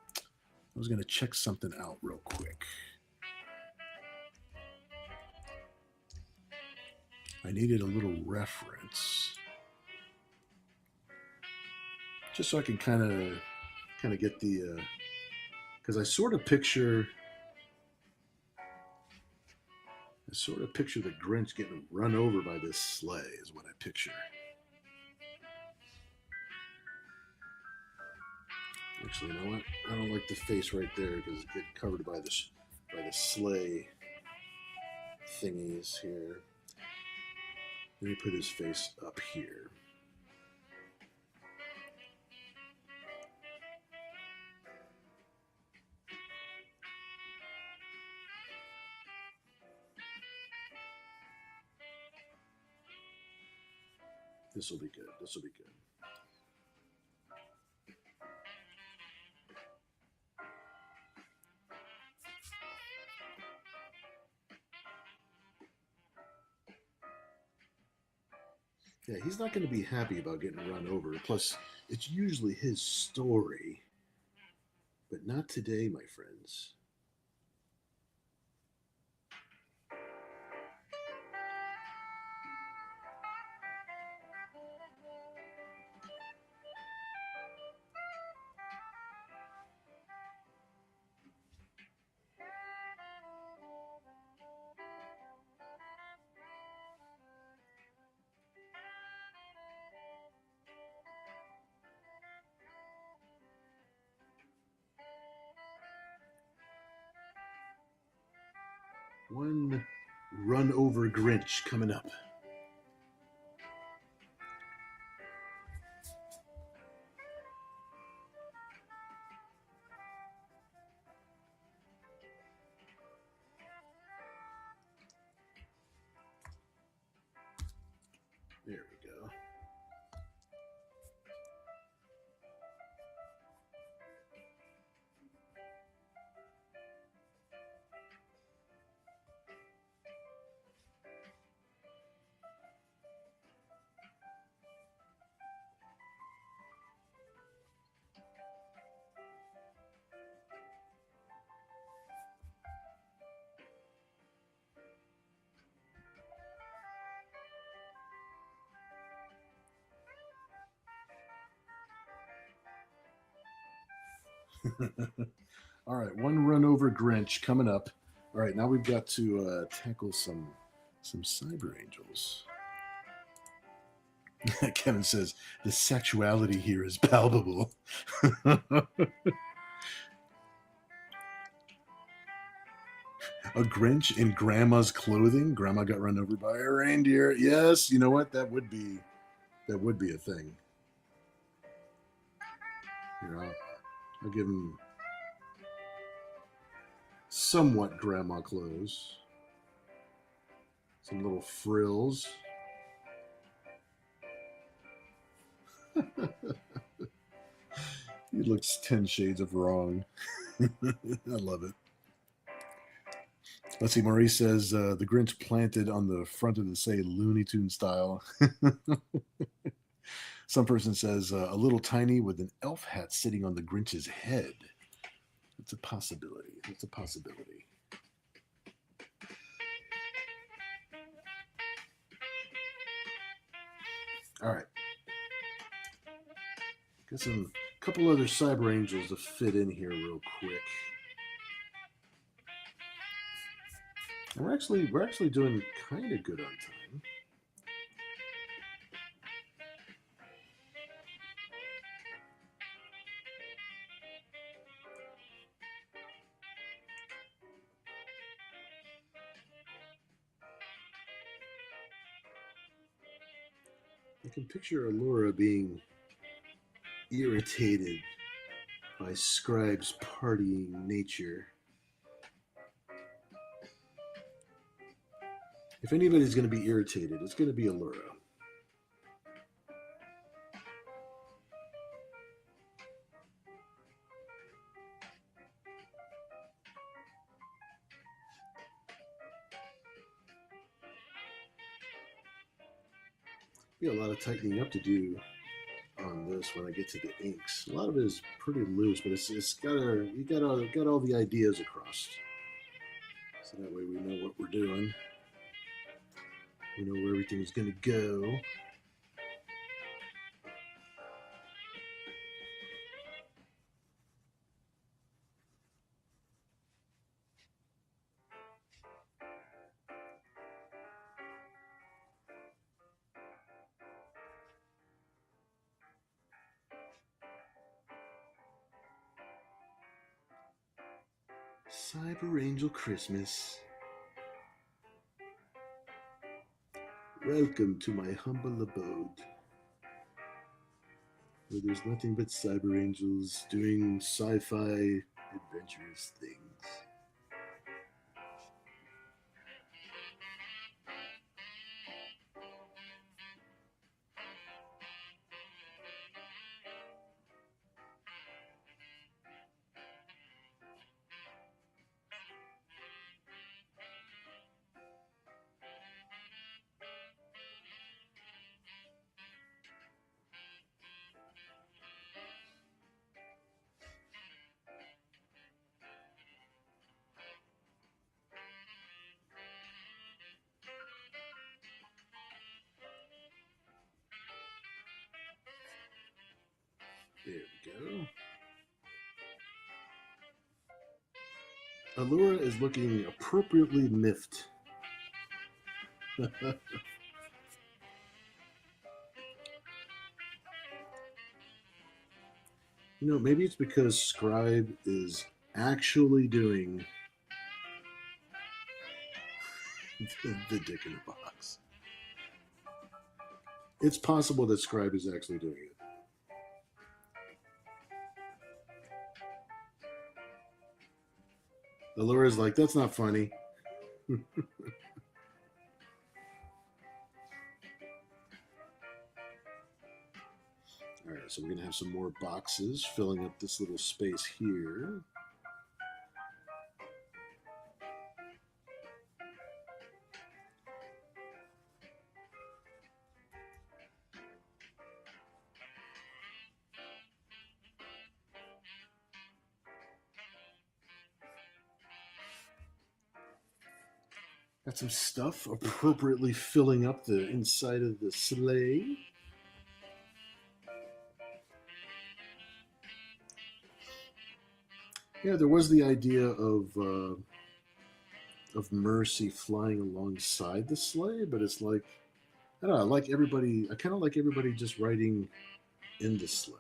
check something out real quick. I needed a little reference, just so I can kind of get the, because I sort of picture the Grinch getting run over by this sleigh is what I picture. Actually, you know what? I don't like the face right there because it's getting covered by the sleigh thingies here. Let me put his face up here. This will be good. This will be good. Yeah, he's not going to be happy about getting run over. Plus, it's usually his story. But not today, my friends. One run over Grinch coming up. There we go. All right, one run over Grinch coming up. All right, now we've got to tackle some cyber angels. Kevin says the sexuality here is palpable. A Grinch in Grandma's clothing. Grandma got run over by a reindeer. Yes, you know what? That would be a thing. Here, I'll give him somewhat grandma clothes. Some little frills. He looks 10 shades of wrong. I love it. Let's see, Maurice says the Grinch planted on the front of the say Looney Tune style. Some person says a little tiny with an elf hat sitting on the Grinch's head. It's a possibility. It's a possibility. All right. Got a couple other cyber angels to fit in here real quick. And we're actually doing kind of good on time. I can picture Allura being irritated by Scribe's partying nature. If anybody's going to be irritated, it's going to be Allura. Be a lot of tightening up to do on this when I get to the inks. A lot of it is pretty loose, but it's got all the ideas across, so that way we know what we're doing. We know where everything's going to go. Cyber Angel Christmas. Welcome to my humble abode, where there's nothing but cyber angels doing sci-fi adventurous things. There we go. Allura is looking appropriately miffed. Maybe it's because Scribe is actually doing the dick in the box. It's possible that Scribe is actually doing it. Allura's like, that's not funny. All right, so we're going to have some more boxes filling up this little space here. Got some stuff appropriately filling up the inside of the sleigh. Yeah, there was the idea of Mercy flying alongside the sleigh, but it's like, I don't know. I kind of like everybody just riding in the sleigh.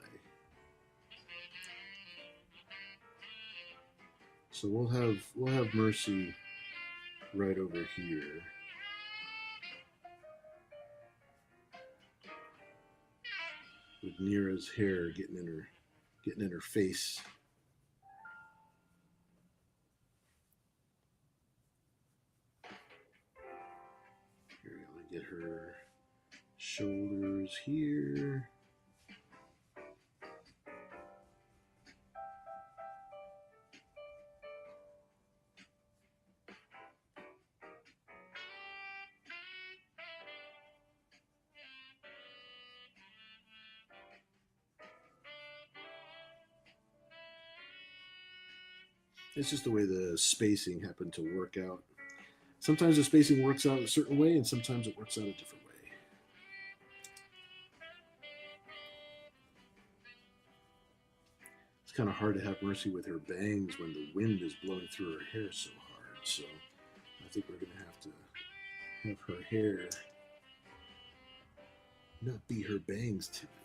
So we'll have Mercy right over here. With Nira's hair getting in her face. Here, let me get her shoulders here. It's just the way the spacing happened to work out. Sometimes the spacing works out a certain way, and sometimes it works out a different way. It's kind of hard to have Mercy with her bangs when the wind is blowing through her hair so hard. So I think we're going to have her hair not be her bangs tonight.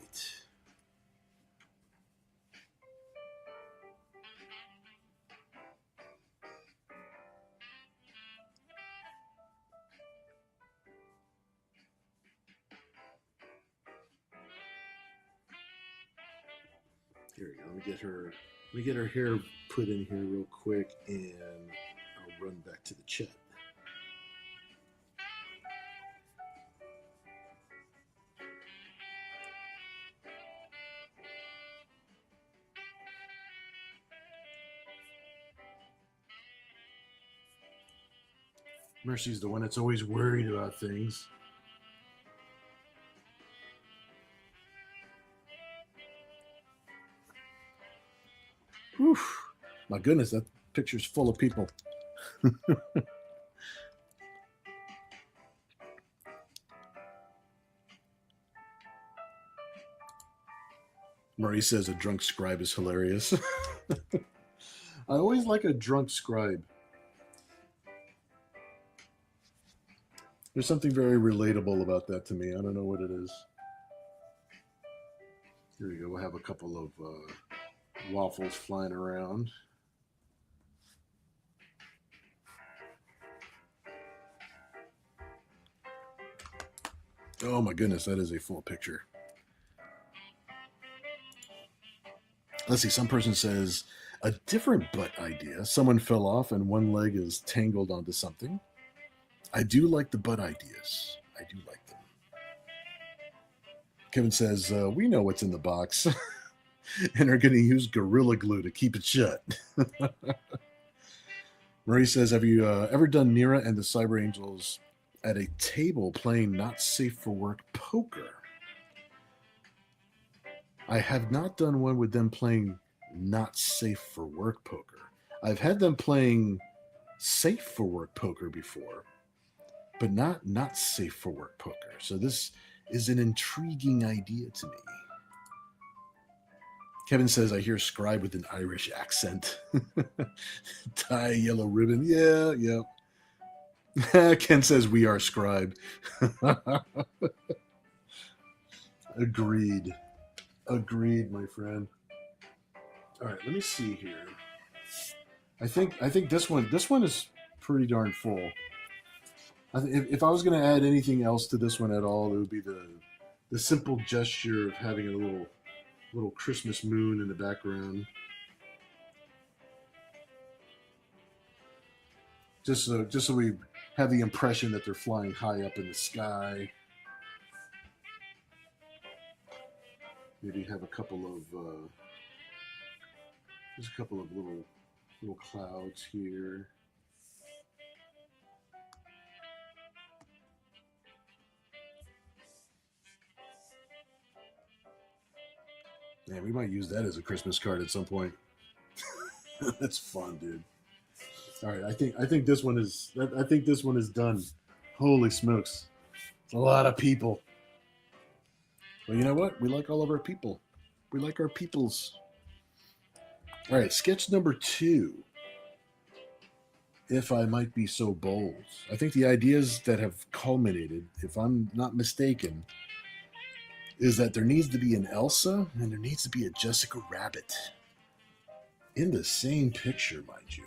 Here we go. Let me get her hair put in here real quick, and I'll run back to the chat. Mercy's the one that's always worried about things. Whew. My goodness, that picture's full of people. Murray says a drunk scribe is hilarious. I always like a drunk scribe. There's something very relatable about that to me. I don't know what it is. Here we go. We'll have a couple of waffles flying around. Oh my goodness, that is a full picture. Let's see, some person says a different butt idea. Someone fell off and one leg is tangled onto something. I do like the butt ideas. I do like them. Kevin says, we know what's in the box and are going to use Gorilla Glue to keep it shut. Marie says, have you ever done Nira and the Cyber Angels at a table playing not safe for work poker? I have not done one with them playing not safe for work poker. I've had them playing safe for work poker before, but not safe for work poker. So this is an intriguing idea to me. Kevin says, I hear scribe with an Irish accent. Tie yellow ribbon. Yeah. Ken says, we are scribe. Agreed, my friend. All right, let me see here. I think this one is pretty darn full. If I was going to add anything else to this one at all, it would be the simple gesture of having a little Christmas moon in the background. Just so we have the impression that they're flying high up in the sky. Maybe have a couple of just a couple of little clouds here. Yeah, we might use that as a Christmas card at some point. That's fun, dude. All right, I think this one is done. Holy smokes, it's a lot of people. Well, you know what? We like all of our people. We like our peoples. All right, sketch number 2. If I might be so bold, I think the ideas that have culminated, if I'm not mistaken, is that there needs to be an Elsa and there needs to be a Jessica Rabbit in the same picture, mind you.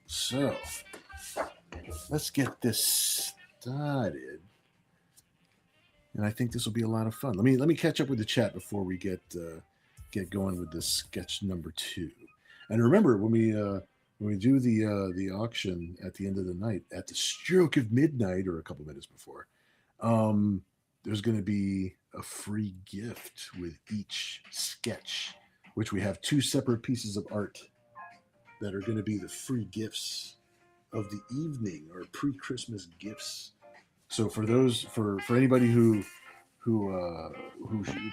So let's get this started, and I think this will be a lot of fun. Let me catch up with the chat before we get going with this sketch number 2. And remember, when we do the auction at the end of the night, at the stroke of midnight or a couple minutes before, there's going to be a free gift with each sketch, which we have 2 separate pieces of art that are going to be the free gifts of the evening, or pre-Christmas gifts. So for anybody who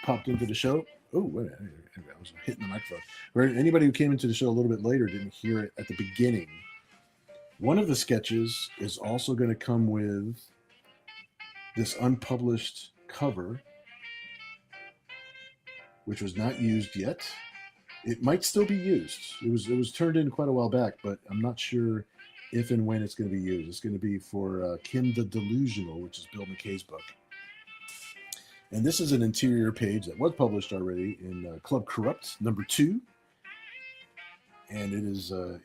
popped into the show, oh wait, I was hitting the microphone. For anybody who came into the show a little bit later, didn't hear it at the beginning, one of the sketches is also going to come with this unpublished cover, which was not used yet. It might still be used. It was turned in quite a while back, but I'm not sure if and when it's going to be used. It's going to be for Kim the Delusional, which is Bill McKay's book. And this is an interior page that was published already in Club Corrupt number 2. And it is I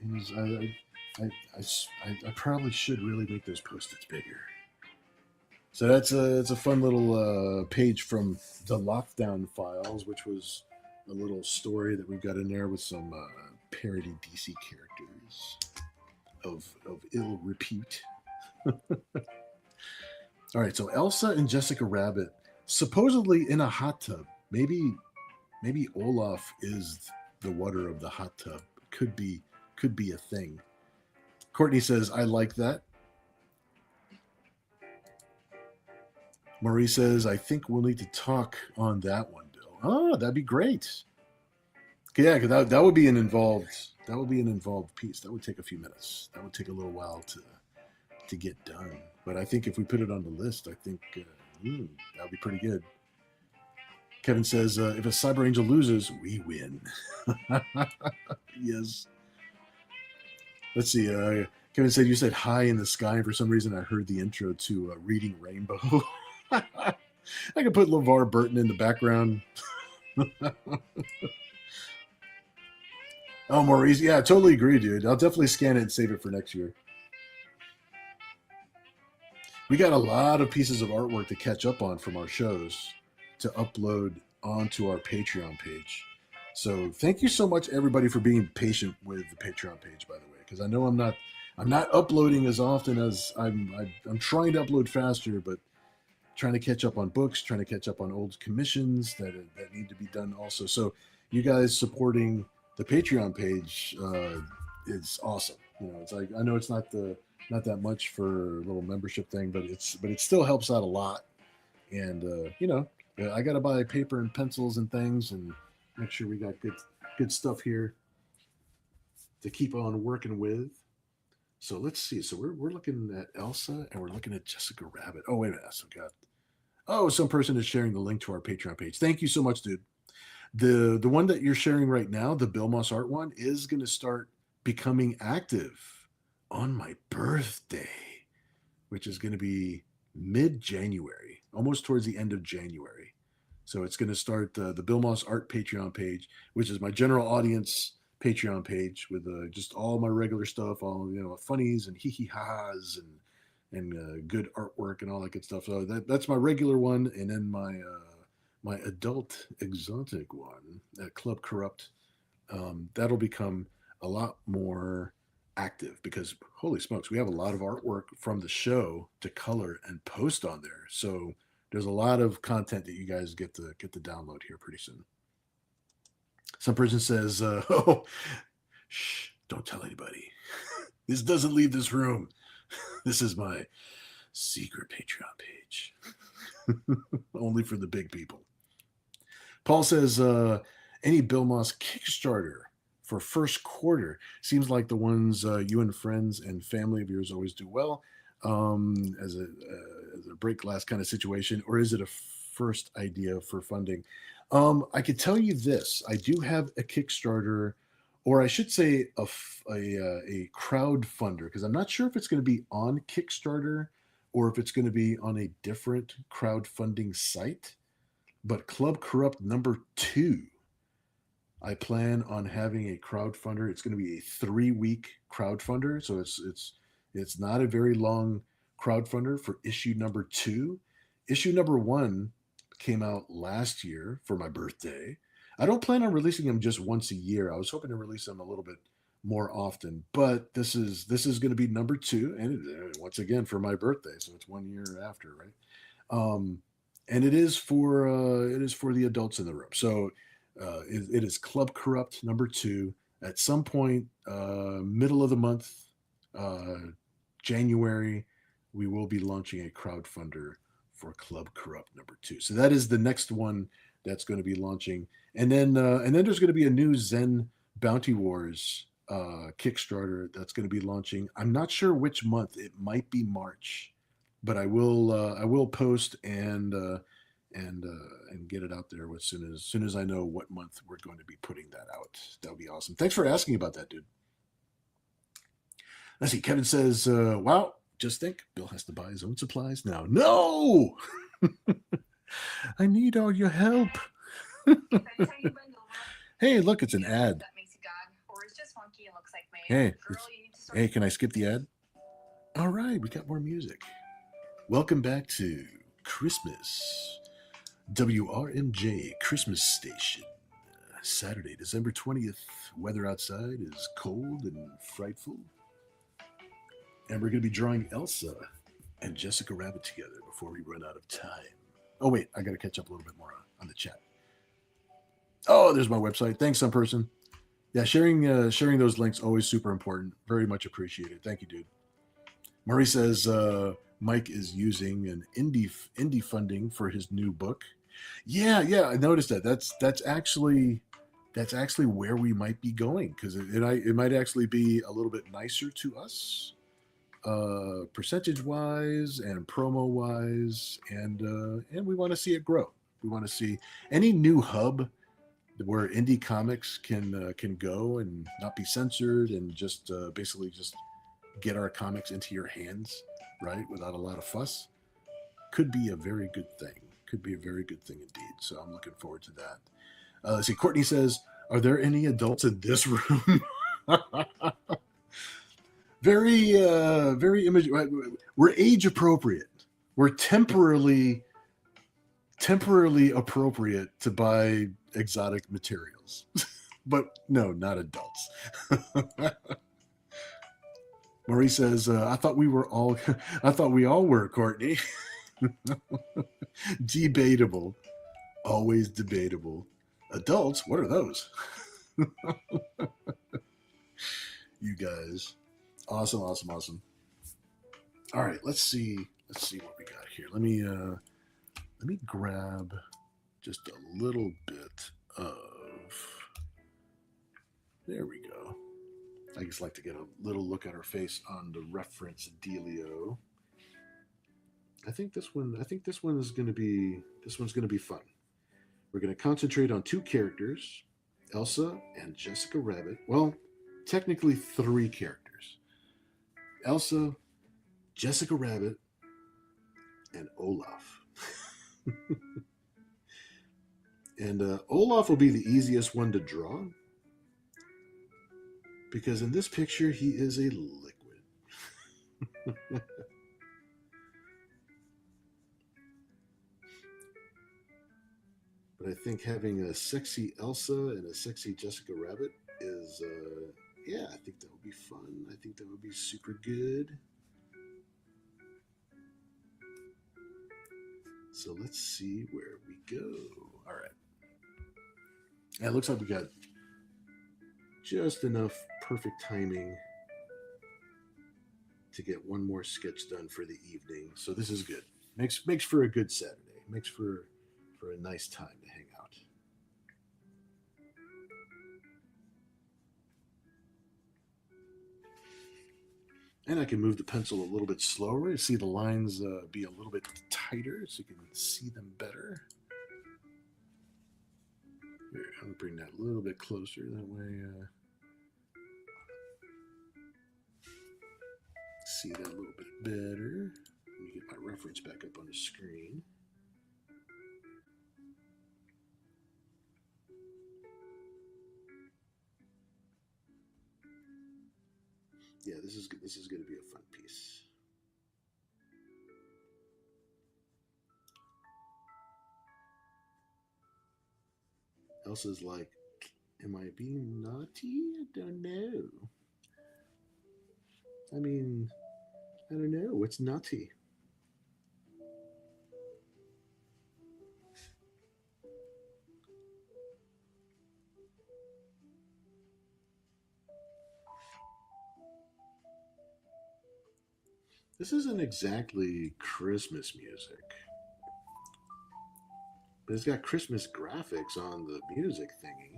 probably should really make those post-its bigger. So it's a fun little page from the Lockdown Files, which was a little story that we've got in there with some parody DC characters of ill repute. All right, so Elsa and Jessica Rabbit supposedly in a hot tub. Maybe Olaf is the water of the hot tub. Could be a thing. Courtney says, I like that. Marie says, I think we'll need to talk on that one, Bill. Oh, that'd be great. Yeah, because that would be an involved piece. That would take a few minutes. That would take a little while to get done. But I think if we put it on the list, I think that would be pretty good. Kevin says, if a Cyber Angel loses, we win. Yes. Let's see. Kevin said, you said high in the sky, and for some reason I heard the intro to Reading Rainbow. I could put LeVar Burton in the background. Oh, Maurice. Yeah, I totally agree, dude. I'll definitely scan it and save it for next year. We got a lot of pieces of artwork to catch up on from our shows to upload onto our Patreon page. So thank you so much, everybody, for being patient with the Patreon page, by the way, because I know I'm not uploading as often as I'm trying to upload faster, but trying to catch up on books, trying to catch up on old commissions that need to be done also. So you guys supporting the Patreon page is awesome. You know, it's like I know it's not that much for a little membership thing, but it still helps out a lot. And I got to buy paper and pencils and things, and make sure we got good stuff here to keep on working with. So let's see. So we're looking at Elsa and we're looking at Jessica Rabbit. Oh wait a minute. So got some person is sharing the link to our Patreon page. Thank you so much, dude. The one that you're sharing right now, the Bill Moss art one, is going to start becoming active on my birthday, which is going to be mid-January, almost towards the end of January. So it's going to start the Bill Moss Art Patreon page, which is my general audience Patreon page with just all my regular stuff, all funnies and hee hee ha's and good artwork and all that good stuff. So that's my regular one, and then my adult exotic one, Club Corrupt, that'll become a lot more active because holy smokes, we have a lot of artwork from the show to color and post on there. So there's a lot of content that you guys get to download here pretty soon. Some person says, "Oh, shh, don't tell anybody. This doesn't leave this room. This is my secret Patreon page, only for the big people." Paul says, "Any Bill Moss Kickstarter for first quarter? Seems like the ones you and friends and family of yours always do well, as a break glass kind of situation, or is it a first idea for funding?" I could tell you this: I do have a Kickstarter, or I should say a crowdfunder, because I'm not sure if it's going to be on Kickstarter or if it's going to be on a different crowdfunding site. But Club Corrupt #2, I plan on having a crowdfunder. It's going to be a 3-week crowdfunder, so it's not a very long crowdfunder for issue #2. Issue #1 came out last year for my birthday. I don't plan on releasing them just once a year. I was hoping to release them a little bit more often, but this is going to be #2, and once again for my birthday, so it's 1 year after, right? And it is for the adults in the room. So it is Club Corrupt #2. At some point, middle of the month, January, we will be launching a crowdfunder for Club Corrupt #2. So that is the next one that's going to be launching, and then there's going to be a new Zen Bounty Wars Kickstarter that's going to be launching. I'm not sure which month. It might be March, but I will post and get it out there as soon as I know what month we're going to be putting that out. That would be awesome. Thanks for asking about that, dude. Let's see. Kevin says, "Wow, just think, Bill has to buy his own supplies now." No, I need all your help. Hey, look, it's an ad. Hey, hey, can I skip the ad? All right, we got more music. Welcome back to Christmas. WRMJ Christmas Station. Saturday, December 20th. Weather outside is cold and frightful. And we're going to be drawing Elsa and Jessica Rabbit together before we run out of time. Oh, wait, I got to catch up a little bit more on the chat. Oh, there's my website. Thanks, some person. Yeah, sharing those links always super important. Very much appreciated. Thank you, dude. Murray says Mike is using an indie funding for his new book. Yeah, I noticed that. That's actually where we might be going because it might actually be a little bit nicer to us, percentage wise and promo wise, and we want to see it grow. We want to see any new hub where indie comics can go and not be censored and just basically just get our comics into your hands, right, without a lot of fuss, could be a very good thing. Could be a very good thing indeed. So I'm looking forward to that. Let's see. Courtney says, "Are there any adults in this room?" Very image. We're age appropriate. We're temporarily appropriate to buy exotic materials, but no, not adults. Marie says, "I thought we were all. I thought we all were, Courtney." Debatable, always debatable. Adults, what are those? You guys, awesome. All right, let's see what we got here. Let me grab just a little bit of. There we go. I just like to get a little look at her face on the reference dealio. I think this one is going to be fun. We're going to concentrate on two characters, Elsa and Jessica Rabbit. Well, technically three characters: Elsa, Jessica Rabbit, and Olaf. And Olaf will be the easiest one to draw because in this picture he is a liquid. But I think having a sexy Elsa and a sexy Jessica Rabbit is, yeah, I think that would be fun. I think that would be super good. So let's see where we go. All right. And it looks like we got just enough perfect timing to get one more sketch done for the evening. So this is good. Makes for a good Saturday. Makes for a nice time to hang out. And I can move the pencil a little bit slower. See the lines be a little bit tighter so you can see them better. Here, I'm going to bring that a little bit closer. That way, see that a little bit better. Let me get my reference back up on the screen. Yeah, this is going to be a fun piece. Elsa's like, am I being naughty? I don't know. I mean, I don't know. What's naughty? This isn't exactly Christmas music, but it's got Christmas graphics on the music thingy.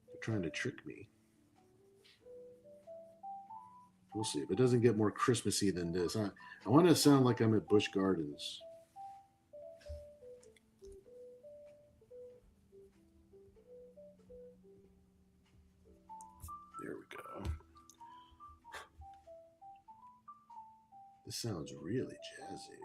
They're trying to trick me. We'll see. If it doesn't get more Christmassy than this, I want to sound like I'm at Busch Gardens. There we go. This sounds really jazzy.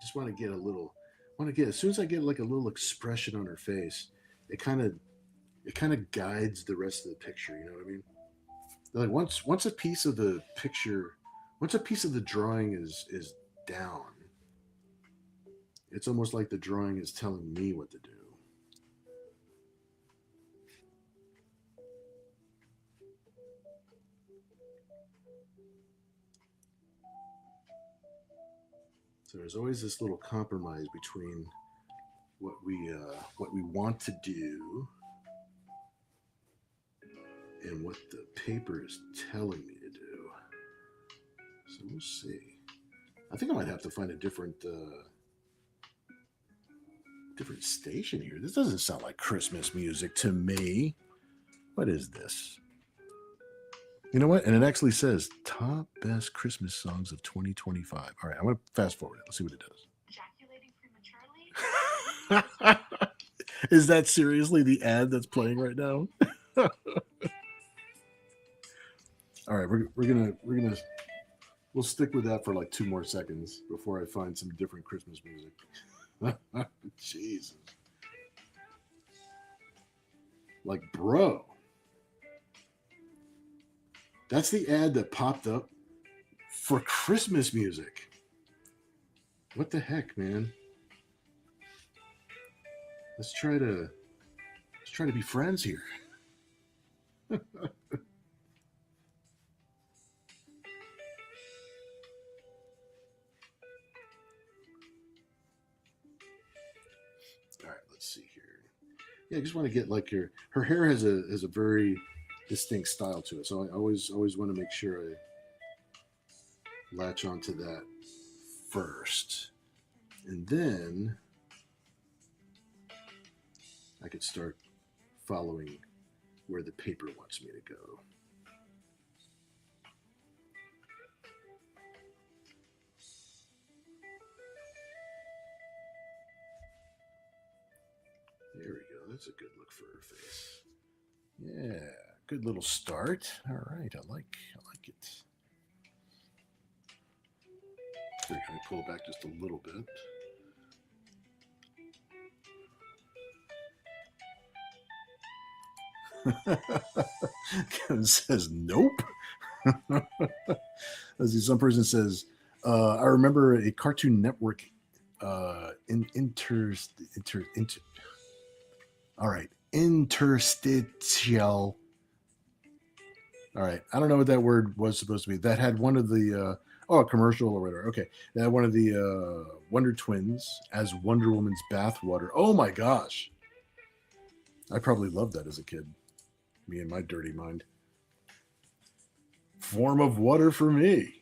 just want to get a little, as soon as I get like a little expression on her face, it kind of guides the rest of the picture. You know what I mean? Like once a piece of the picture, once a piece of the drawing is down, it's almost like the drawing is telling me what to do. So there's always this little compromise between what we want to do and what the paper is telling me to do. So we'll see. I think I might have to find a different station here. This doesn't sound like Christmas music to me. What is this? You know what? And it actually says top best Christmas songs of 2025. All right, I'm going to fast forward it. Let's see what it does. Ejaculating prematurely? Is that seriously the ad that's playing right now? All right, we'll stick with that for like 2 more seconds before I find some different Christmas music. Jesus. Like, bro. That's the ad that popped up for Christmas music. What the heck, man? Let's try to be friends here. All right, let's see here. Yeah, I just want to get like her hair has a very distinct style to it, so I always want to make sure I latch onto that first, and then I could start following where the paper wants me to go. There we go. That's a good look for her face. Yeah, good little start. All right, I like it. Here, can I pull it back just a little bit? Kevin says, nope. Let's see, some person says, I remember a Cartoon Network all right, interstitial. All right, I don't know what that word was supposed to be. That had one of the a commercial or whatever. Okay, that had one of the Wonder Twins as Wonder Woman's bathwater. Oh my gosh, I probably loved that as a kid. Me and my dirty mind. Form of water for me.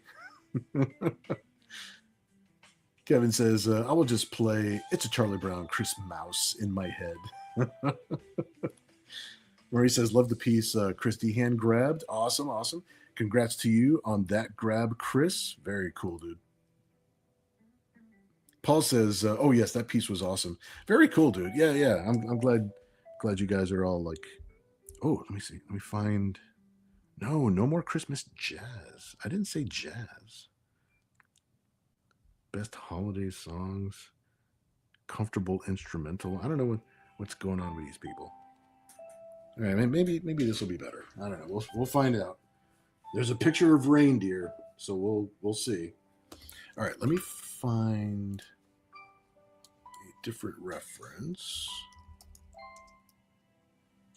Kevin says, I will just play It's a Charlie Brown Chris Mouse in my head. Marie says, love the piece Christy hand grabbed. Awesome. Congrats to you on that grab, Chris. Very cool, dude. Paul says, oh, yes, that piece was awesome. Very cool, dude. Yeah. I'm glad you guys are all like, oh, let me see. Let me find. No more Christmas jazz. I didn't say jazz. Best holiday songs. Comfortable instrumental. I don't know what's going on with these people. All right, maybe this will be better. I don't know. We'll find out. There's a picture of reindeer, so we'll see. All right, let me find a different reference.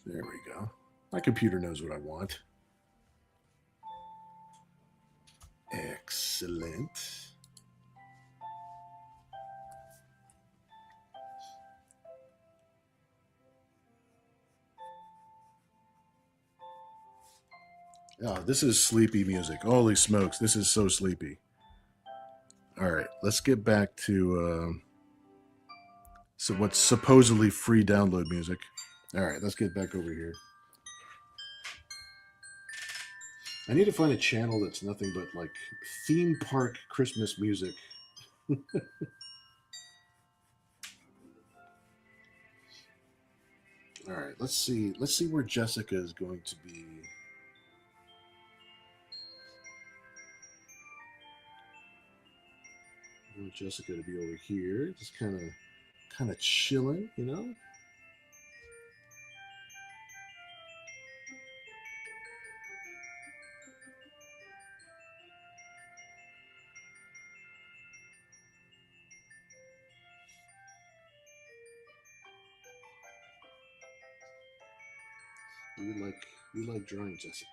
There we go. My computer knows what I want. Excellent. Oh, this is sleepy music. Holy smokes, this is so sleepy. All right, let's get back to so what's supposedly free download music. All right, let's get back over here. I need to find a channel that's nothing but like theme park Christmas music. All right, let's see where Jessica is going to be. I want Jessica to be over here, just kind of chilling, you know. We like drawing Jessica.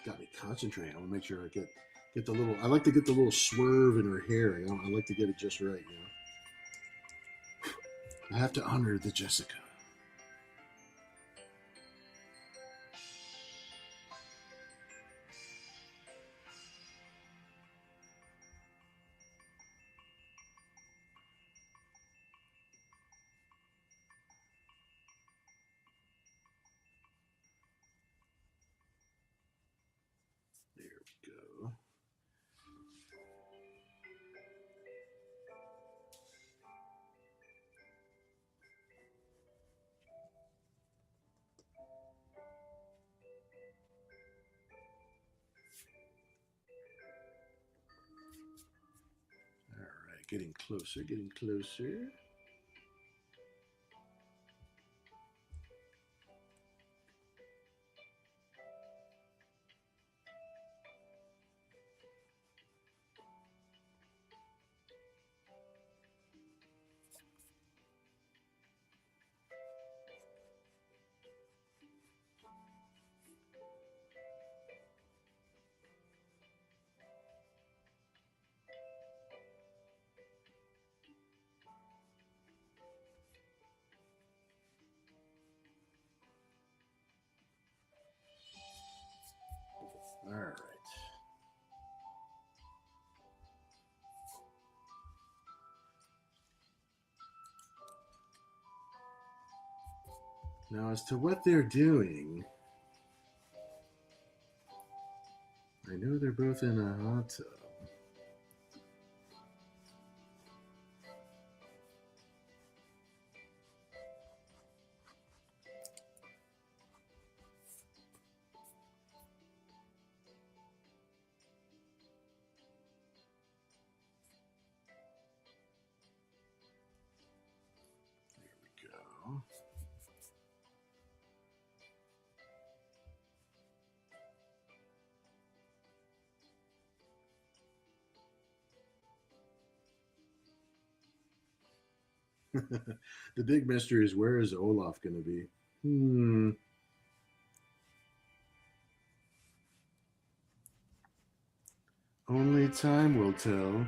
Got me concentrating. I want to make sure I get the little. I like to get the little swerve in her hair. You know, I like to get it just right. You know, I have to honor the Jessica. There we go. All right, getting closer, getting closer. All right. Now, as to what they're doing, I know they're both in a hot tub. There we go. The big mystery is, where is Olaf going to be? Only time will tell.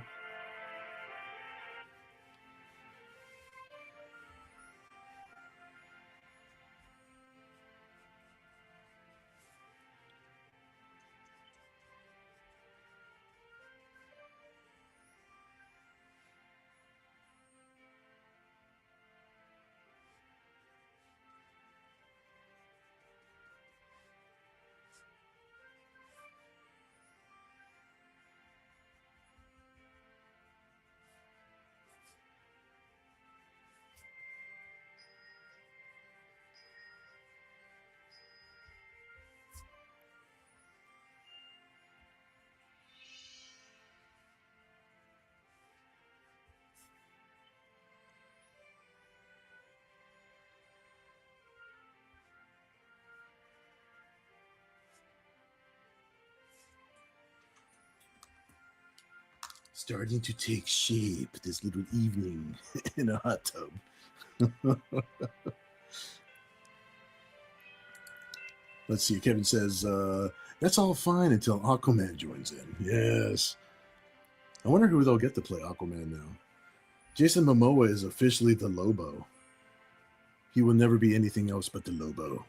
Starting to take shape this little evening in a hot tub. Let's see. Kevin says, that's all fine until Aquaman joins in. Yes. I wonder who they'll get to play Aquaman now. Jason Momoa is officially the Lobo. He will never be anything else but the Lobo.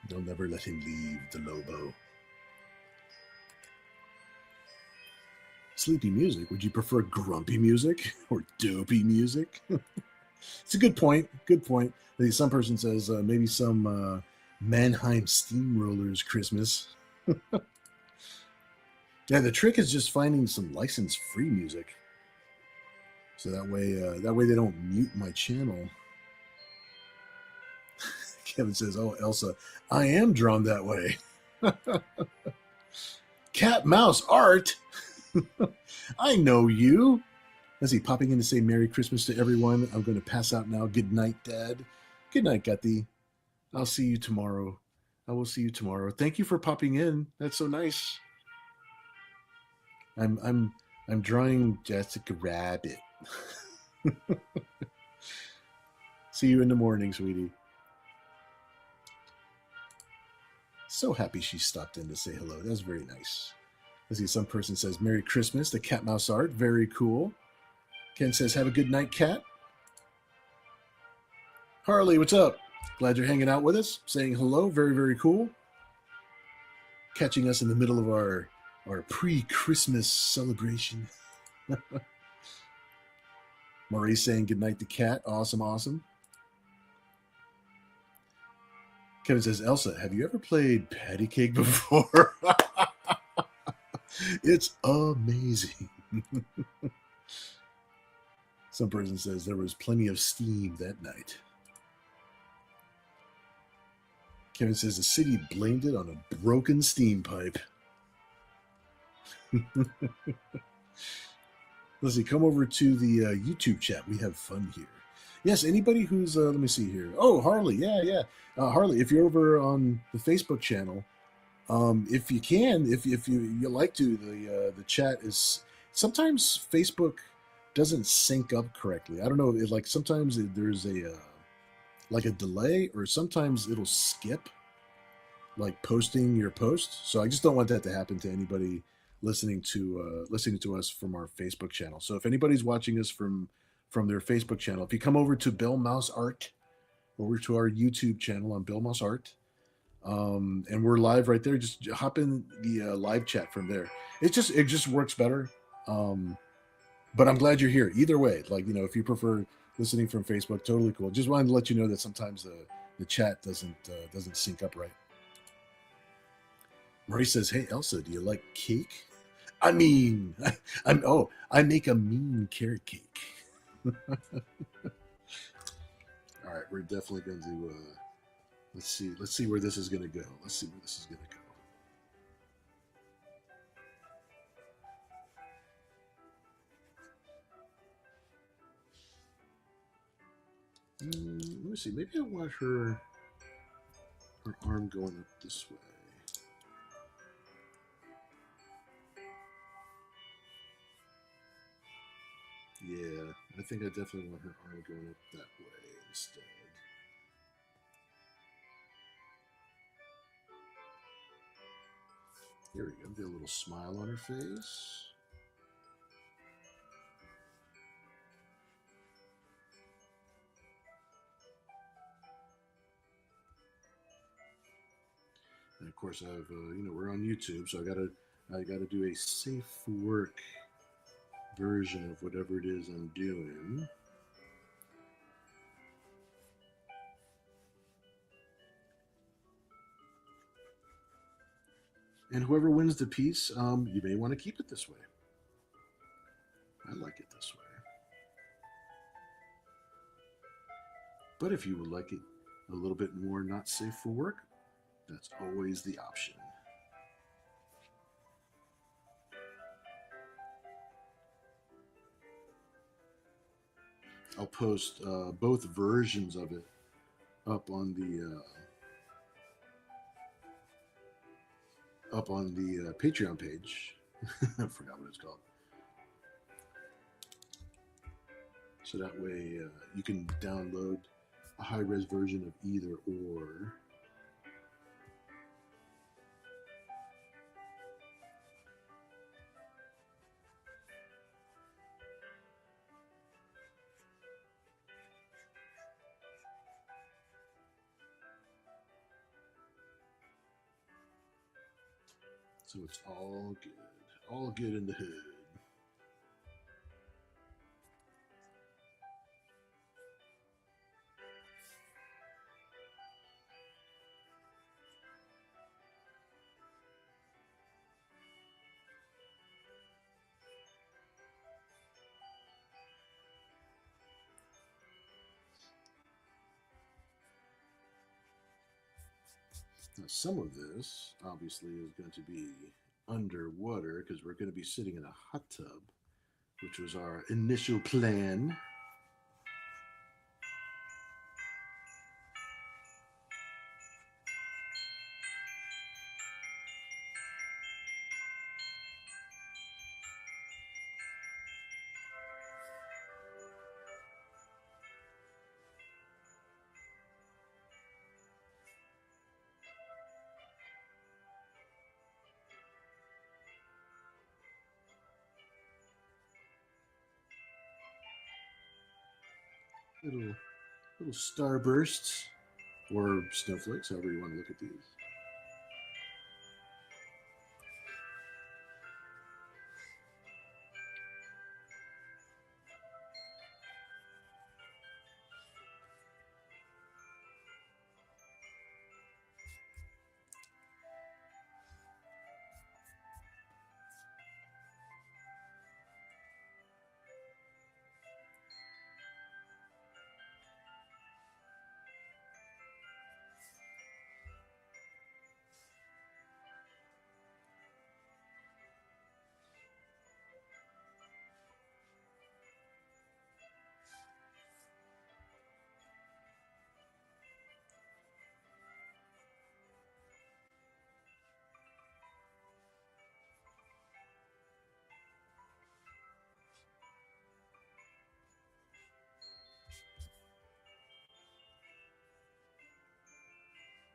They'll never let him leave the Lobo. sleepy music. Would you prefer grumpy music or dopey music? It's a good point. Good point. Some person says maybe some Mannheim Steamrollers Christmas. Yeah, the trick is just finding some license-free music, so that way they don't mute my channel. Kevin says, "Oh, Elsa, I am drawn that way." Cat mouse art. I know you. Let's see, popping in to say Merry Christmas to everyone. I'm going to pass out now. Good night, Dad. Good night, Gutti. I'll see you tomorrow. I will see you tomorrow. Thank you for popping in. That's so nice. I'm drawing Jessica Rabbit. See you in the morning, sweetie. So happy she stopped in to say hello. That's very nice. Let's see, some person says Merry Christmas. The cat mouse art, very cool. Ken says, have a good night, cat. Harley, what's up? Glad you're hanging out with us, saying hello. Very, very cool. Catching us in the middle of our pre-Christmas celebration. Maurice saying good night to cat. Awesome, awesome. Kevin says, Elsa, have you ever played patty cake before? It's amazing. Some person says there was plenty of steam that night. Kevin says the city blamed it on a broken steam pipe. Let's see, come over to the YouTube chat. We have fun here. Yes, anybody who's, let me see here. Oh, Harley, yeah. Harley, if you're over on the Facebook channel, if you can, if you like to, the chat is, sometimes Facebook doesn't sync up correctly. I don't know, like sometimes there's a, like a delay, or sometimes it'll skip like posting your post. So I just don't want that to happen to anybody listening to us from our Facebook channel. So if anybody's watching us from their Facebook channel, if you come over to Bill Mouse Art, over to our YouTube channel on Bill Mouse Art, and we're live right there. Just hop in the live chat from there. It just works better. But I'm glad you're here. Either way, like, you know, if you prefer listening from Facebook, totally cool. Just wanted to let you know that sometimes the chat doesn't sync up right. Maurice says, "Hey Elsa, do you like cake?" I mean, I make a mean carrot cake. All right, we're definitely going to let's see where this is going to go. Let's see where this is going to go. Let me see. Maybe I want her arm going up this way. Yeah, I think I definitely want her arm going up that way instead. Here we go. Get a little smile on her face. And of course, I've we're on YouTube, so I gotta do a safe for work version of whatever it is I'm doing. And whoever wins the piece, you may want to keep it this way. I like it this way. But if you would like it a little bit more not safe for work, that's always the option. I'll post both versions of it up on the Patreon page. I forgot what it's called. So that way you can download a high-res version of either or. So it's all good in the hood. Now, some of this obviously is going to be underwater because we're going to be sitting in a hot tub, which was our initial plan. Little little starbursts or snowflakes, however you want to look at these.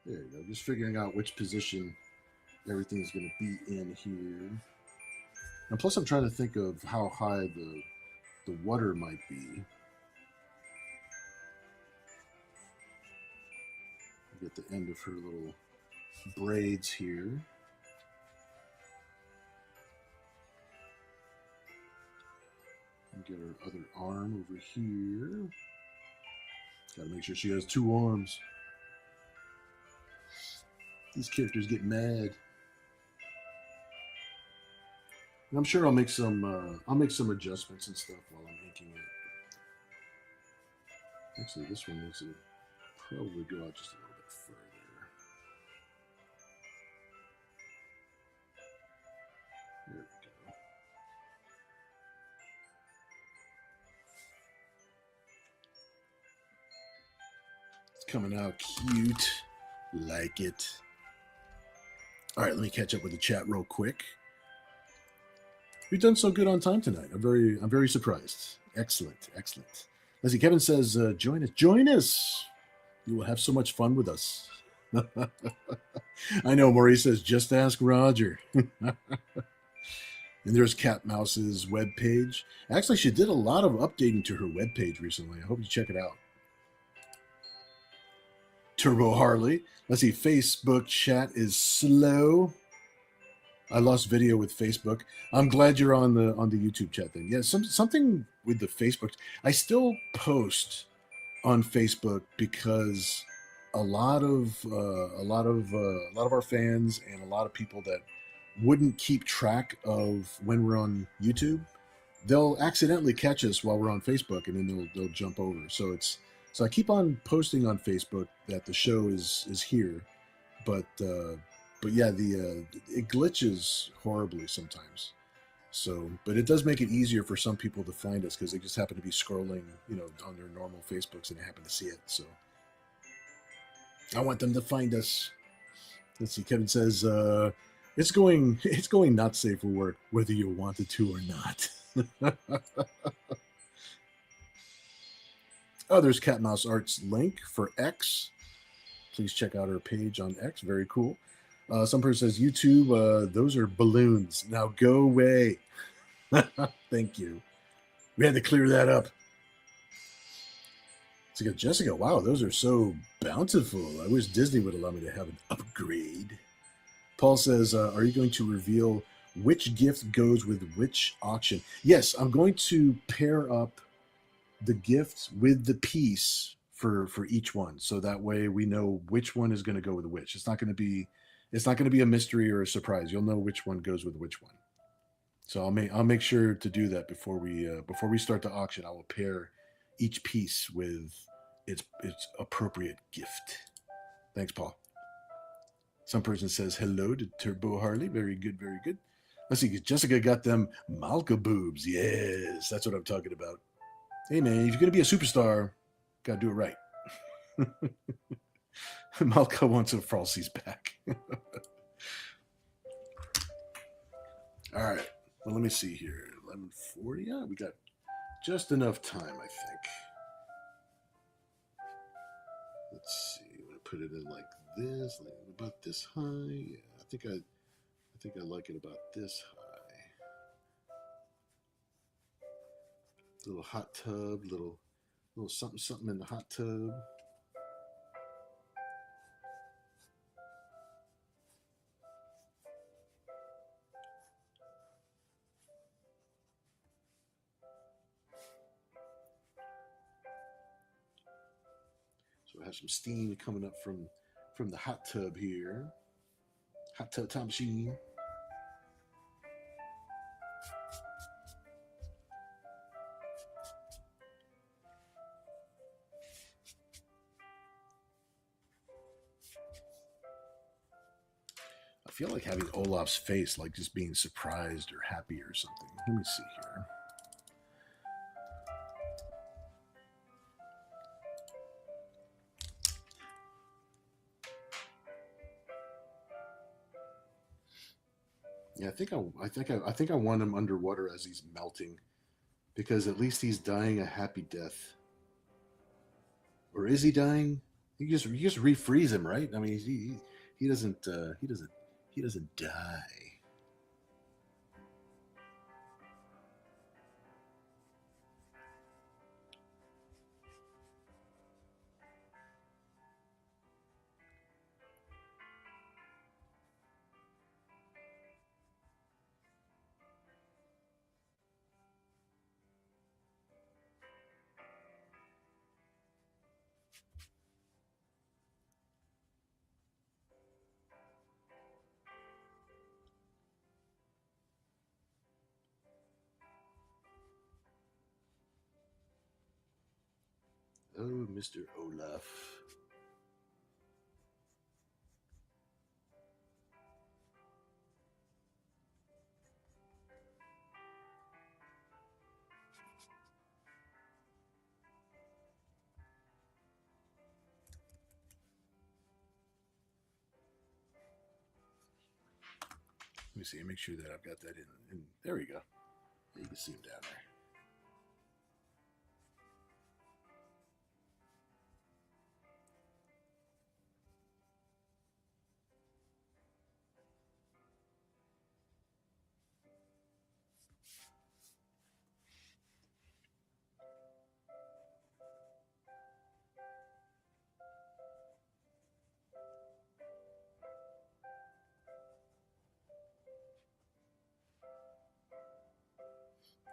There you go. Just figuring out which position everything's going to be in here. And plus, I'm trying to think of how high the water might be. Get the end of her little braids here. And get her other arm over here. Gotta make sure she has two arms. These characters get mad. And I'm sure I'll make some adjustments and stuff while I'm inking it. Actually, this one needs to probably go out just a little bit further. There we go. It's coming out cute. Like it. All right, let me catch up with the chat real quick. We've done so good on time tonight. I'm very surprised. Excellent. Let's see. Kevin says, "Join us. Join us. You will have so much fun with us." I know. Maurice says, "Just ask Roger." And there's Cat Mouse's webpage. Actually, she did a lot of updating to her webpage recently. I hope you check it out. Turbo Harley. Let's see. Facebook chat is slow. I lost video with Facebook. I'm glad you're on the YouTube chat thing. Yeah, something with the Facebook. I still post on Facebook because a lot of our fans and a lot of people that wouldn't keep track of when we're on YouTube, they'll accidentally catch us while we're on Facebook, and then they'll jump over. So I keep on posting on Facebook that the show is here, but yeah, it glitches horribly sometimes. So, but it does make it easier for some people to find us because they just happen to be scrolling, on their normal Facebooks and they happen to see it. So, I want them to find us. Let's see. Kevin says it's going not safe for work, whether you wanted to or not. Oh, there's Cat Mouse Art's link for X. Please check out her page on X. Very cool. Some person says, YouTube, those are balloons. Now go away. Thank you. We had to clear that up. Jessica, wow, those are so bountiful. I wish Disney would allow me to have an upgrade. Paul says, are you going to reveal which gift goes with which auction? Yes, I'm going to pair up the gift with the piece for each one, so that way we know which one is going to go with which. It's not going to be a mystery or a surprise. You'll know which one goes with which one. So I'll make sure to do that before we start the auction. I will pair each piece with its appropriate gift. Thanks, Paul. Some person says hello to Turbo Harley. Very good, very good. Let's see. Jessica got them Malka boobs. Yes, that's what I'm talking about. Hey man, if you're gonna be a superstar, gotta do it right. Malka wants a Fralsies back. All right. Well, let me see here. 11:40. Yeah, we got just enough time, I think. Let's see. I'm gonna put it in like this, like about this high. Yeah, I think I like it about this high. Little hot tub, little something something in the hot tub. So I have some steam coming up from the hot tub here. Hot tub time machine. I feel like having Olaf's face, like just being surprised or happy or something. Let me see here. Yeah, I think I want him underwater as he's melting, because at least he's dying a happy death. Or is he dying? You just refreeze him, right? I mean, he doesn't he doesn't die. Oh, Mr. Olaf. Let me see. Make sure that I've got that in. There we go. You can see him down there.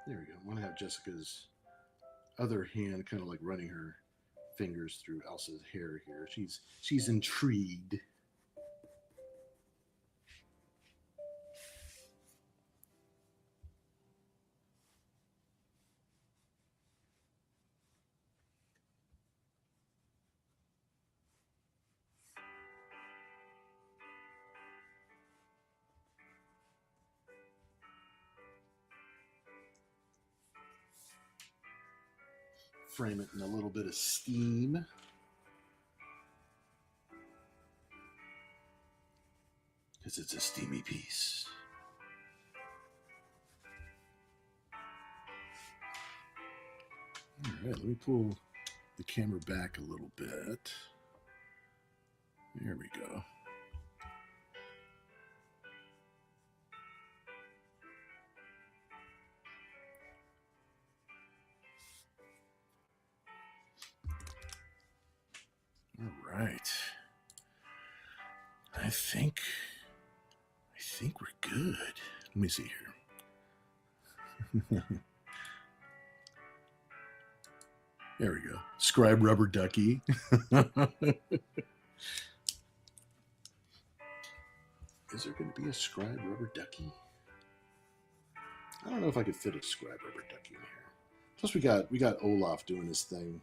There we go. I want to have Jessica's other hand kind of like running her fingers through Elsa's hair here. She's intrigued. Frame it in a little bit of steam. Because it's a steamy piece. All right, let me pull the camera back a little bit. There we go. All right. I think we're good. Let me see here. There we go. Scribe rubber ducky. Is there going to be a scribe rubber ducky? I don't know if I could fit a scribe rubber ducky in here. Plus, we got Olaf doing his thing.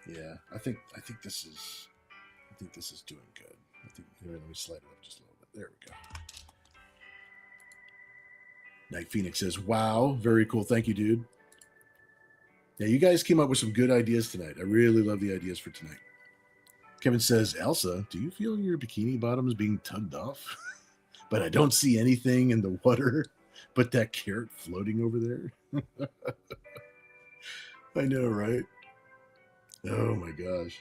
Yeah, I think this is doing good. I think here, let me slide it up just a little bit. There we go. Night Phoenix says, "Wow, very cool. Thank you, dude." Yeah, you guys came up with some good ideas tonight. I really love the ideas for tonight. Kevin says, "Elsa, do you feel your bikini bottoms being tugged off?" But I don't see anything in the water but that carrot floating over there. I know, right? Oh my gosh.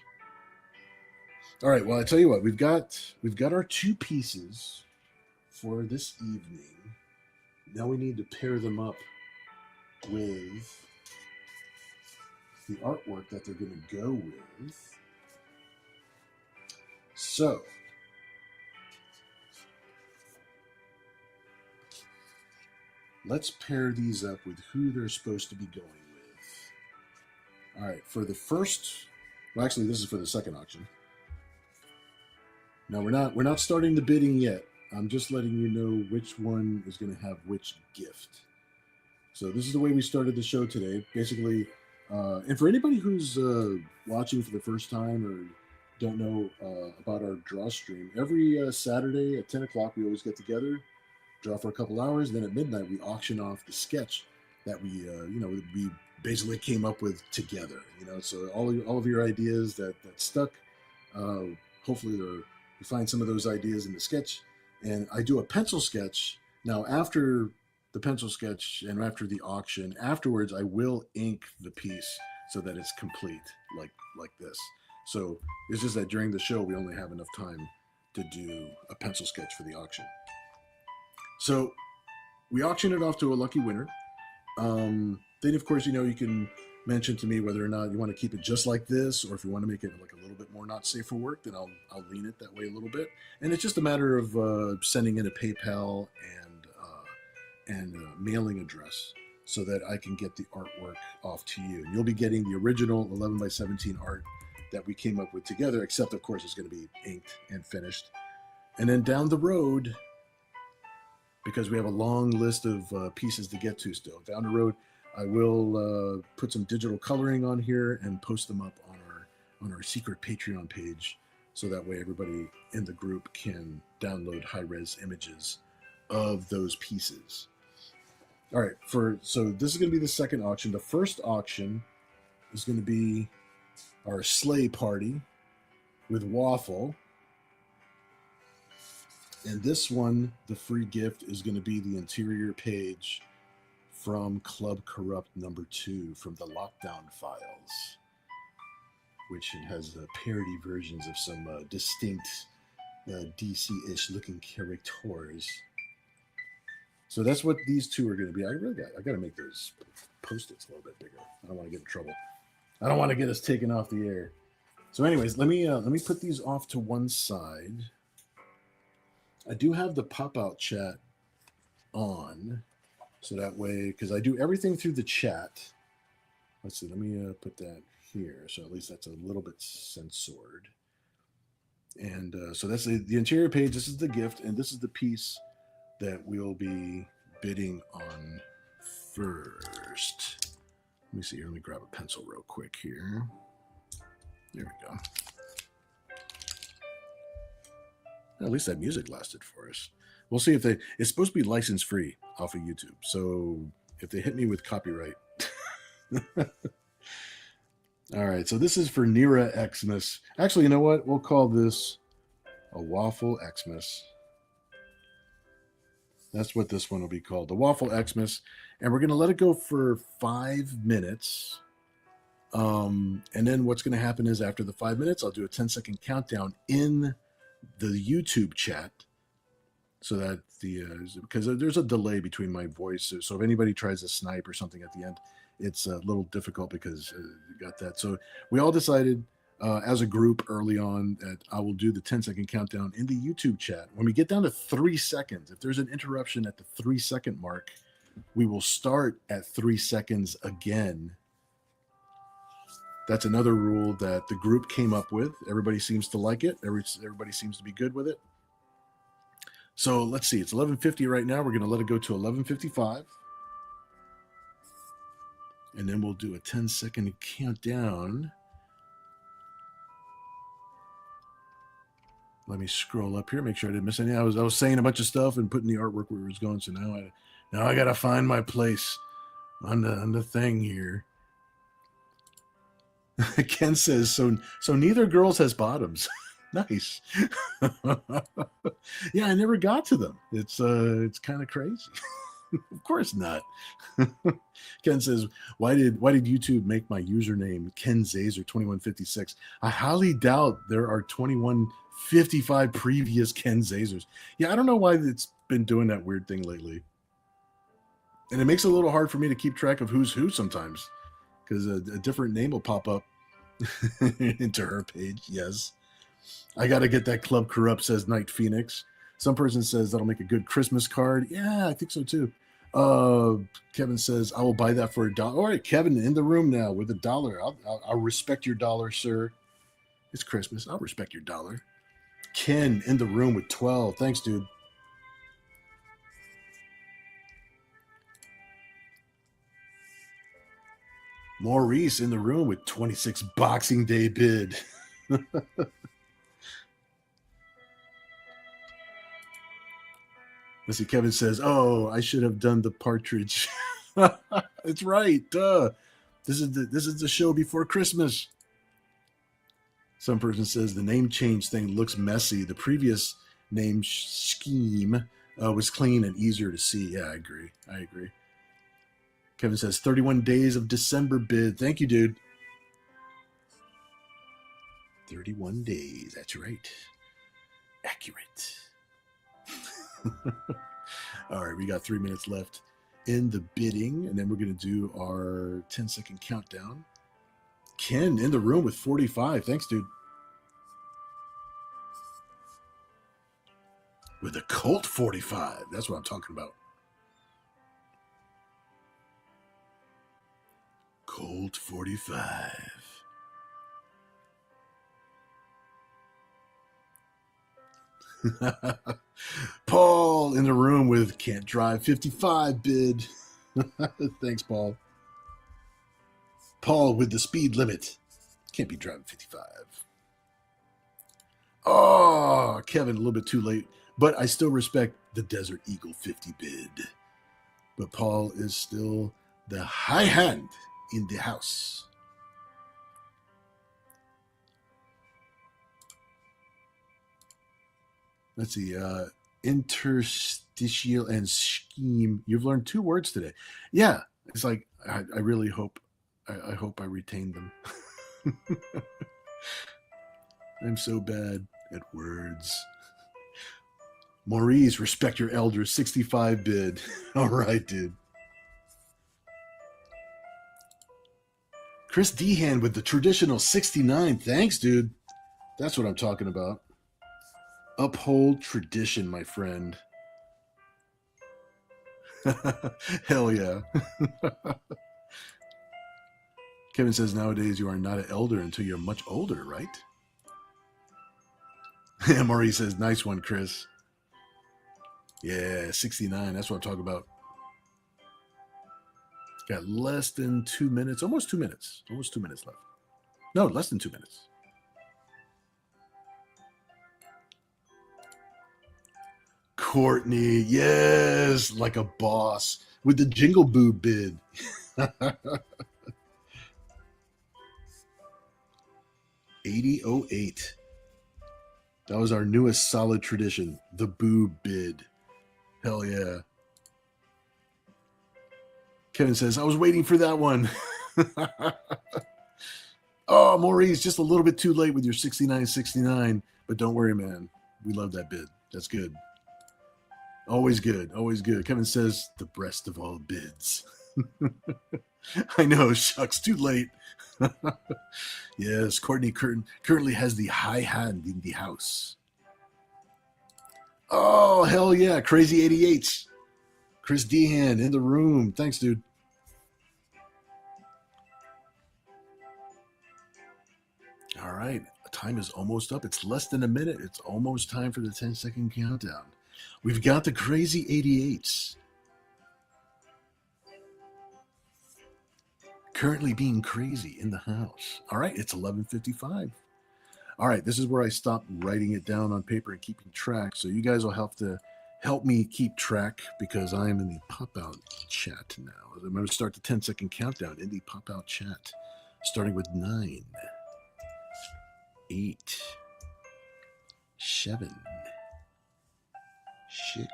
All right, well, I tell you what, we've got our two pieces for this evening. Now we need to pair them up with the artwork that they're going to go with. So, let's pair these up with who they're supposed to be going with. All right, for the first, well, actually, this is for the second auction. No, we're not starting the bidding yet. I'm just letting you know which one is going to have which gift. So this is the way we started the show today. Basically, and for anybody who's watching for the first time or don't know about our draw stream, every Saturday at 10 o'clock we always get together, draw for a couple hours. Then at midnight we auction off the sketch that we basically came up with together. So all of your ideas that stuck, uh, hopefully you find some of those ideas in the sketch. And I do a pencil sketch now after the pencil sketch and after the auction. Afterwards, I will ink the piece so that it's complete, like this. So it's just that during the show we only have enough time to do a pencil sketch for the auction. So we auction it off to a lucky winner. Then, of course, you can mention to me whether or not you want to keep it just like this, or if you want to make it like a little bit more not safe for work, then I'll lean it that way a little bit. And it's just a matter of sending in a PayPal and mailing address so that I can get the artwork off to you. And you'll be getting the original 11 by 17 art that we came up with together, except of course it's going to be inked and finished. And then down the road, because we have a long list of pieces to get to still, down the road, I will put some digital coloring on here and post them up on our secret Patreon page, so that way everybody in the group can download high-res images of those pieces. All right, so this is going to be the second auction. The first auction is going to be our sleigh party with Waffle. And this one, the free gift, is going to be the interior page from Club Corrupt #2 from the Lockdown Files, which has parody versions of some distinct DC-ish looking characters. So that's what these two are going to be. I got to make those Post-its a little bit bigger. I don't want to get in trouble. I don't want to get us taken off the air. So, anyways, let me put these off to one side. I do have the pop-out chat on, so that way, because I do everything through the chat. Let's see. Let me put that here, so at least that's a little bit censored. And so that's the interior page. This is the gift, and this is the piece that we'll be bidding on first. Let me see here. Let me grab a pencil real quick here. There we go. At least that music lasted for us. We'll see if it's supposed to be license free off of YouTube. So if they hit me with copyright. All right. So this is for Nira Xmas. Actually, you know what? We'll call this a Waffle Xmas. That's what this one will be called, the Waffle Xmas. And we're going to let it go for 5 minutes. And then what's going to happen is after the 5 minutes, I'll do a 10-second countdown in the YouTube chat, so that because there's a delay between my voice. So if anybody tries to snipe or something at the end, it's a little difficult because you got that. So we all decided as a group early on that I will do the 10-second countdown in the YouTube chat. When we get down to 3 seconds, if there's an interruption at the 3-second mark, we will start at 3 seconds again. That's another rule that the group came up with. Everybody seems to like it. Everybody seems to be good with it. So let's see. It's 11:50 right now. We're going to let it go to 11:55. And then we'll do a 10-second countdown Let me scroll up here, make sure I didn't miss any. I was saying a bunch of stuff and putting the artwork where it was going. So now I gotta find my place on the thing here. Ken says so neither girls has bottoms. Nice. Yeah, I never got to them. It's kind of crazy. Of course not. Ken says, why did YouTube make my username Ken Zazer 2156? I highly doubt there are 2155 previous Ken Zazers. Yeah, I don't know why it's been doing that weird thing lately. And it makes it a little hard for me to keep track of who's who sometimes, because a different name will pop up into her page. Yes. I got to get that Club Corrupt, says Night Phoenix. Some person says that'll make a good Christmas card. Yeah, I think so too. Kevin says, I will buy that for $1. All right, Kevin, in the room now with $1. I'll respect your dollar, sir. It's Christmas. I'll respect your dollar. Ken in the room with 12. Thanks, dude. Maurice in the room with 26 Boxing Day bid. Let's see. Kevin says, "Oh, I should have done the partridge." It's right. Duh. This is the show before Christmas. Some person says the name change thing looks messy. The previous name scheme was clean and easier to see. Yeah, I agree. Kevin says 31 days of December bid. Thank you, dude. 31 days. That's right. Accurate. All right, we got 3 minutes left in the bidding, and then we're going to do our 10-second countdown. Ken in the room with 45. Thanks, dude. With a Colt 45. That's what I'm talking about. Colt 45. Paul in the room with can't drive 55 bid. Thanks, Paul. Paul with the speed limit. Can't be driving 55. Oh, Kevin, a little bit too late, but I still respect the Desert Eagle 50 bid. But Paul is still the high hand in the house. Let's see. Interstitial and scheme. You've learned 2 words today. Yeah, it's like I really hope. I hope I retain them. I'm so bad at words. Maurice, respect your elders. 65 bid. All right, dude. Chris Dehan with the traditional 69. Thanks, dude. That's what I'm talking about. Uphold tradition, my friend. Hell yeah. Kevin says nowadays you are not an elder until you're much older, right? Maurice says, nice one, Chris. Yeah, 69. That's what I'm talking about. Got less than 2 minutes. Almost 2 minutes. Almost 2 minutes left. No, less than 2 minutes. Courtney, yes, like a boss with the Jingle Boo bid. 8008. That was our newest solid tradition, the Boo bid. Hell yeah. Kevin says, I was waiting for that one. Oh, Maurice, just a little bit too late with your 69.69, but don't worry, man. We love that bid. That's good. Always good. Always good. Kevin says, the breast of all bids. I know, shucks, too late. Yes, Courtney currently has the high hand in the house. Oh, hell yeah. Crazy 88s. Chris Dehan in the room. Thanks, dude. All right. Time is almost up. It's less than a minute. It's almost time for the 10-second countdown. We've got the crazy 88s. Currently being crazy in the house. All right. It's 11:55. All right, this is where I stopped writing it down on paper and keeping track. So you guys will have to help me keep track because I am in the pop-out chat now. I'm going to start the 10-second countdown in the pop-out chat, starting with 9, 8, 7, 6,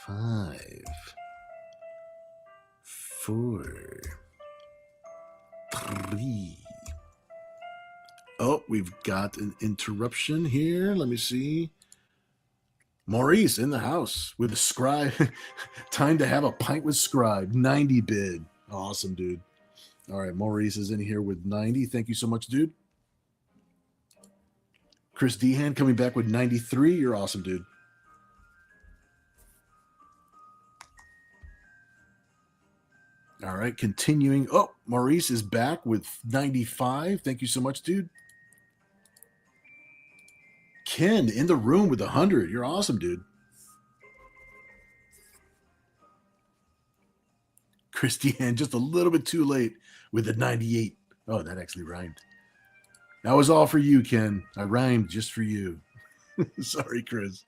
5, 4, 3. Oh, we've got an interruption here. Let me see. Maurice in the house with a scribe. Time to have a pint with scribe. 90 bid. Awesome, dude. All right, Maurice is in here with 90. Thank you so much, dude. Chris Dehan coming back with 93. You're awesome, dude. All right, continuing. Oh, Maurice is back with 95. Thank you so much, dude. Ken in the room with 100. You're awesome, dude. Christiane just a little bit too late with the 98. Oh, that actually rhymed. That was all for you, Ken. I rhymed just for you. Sorry, Chris.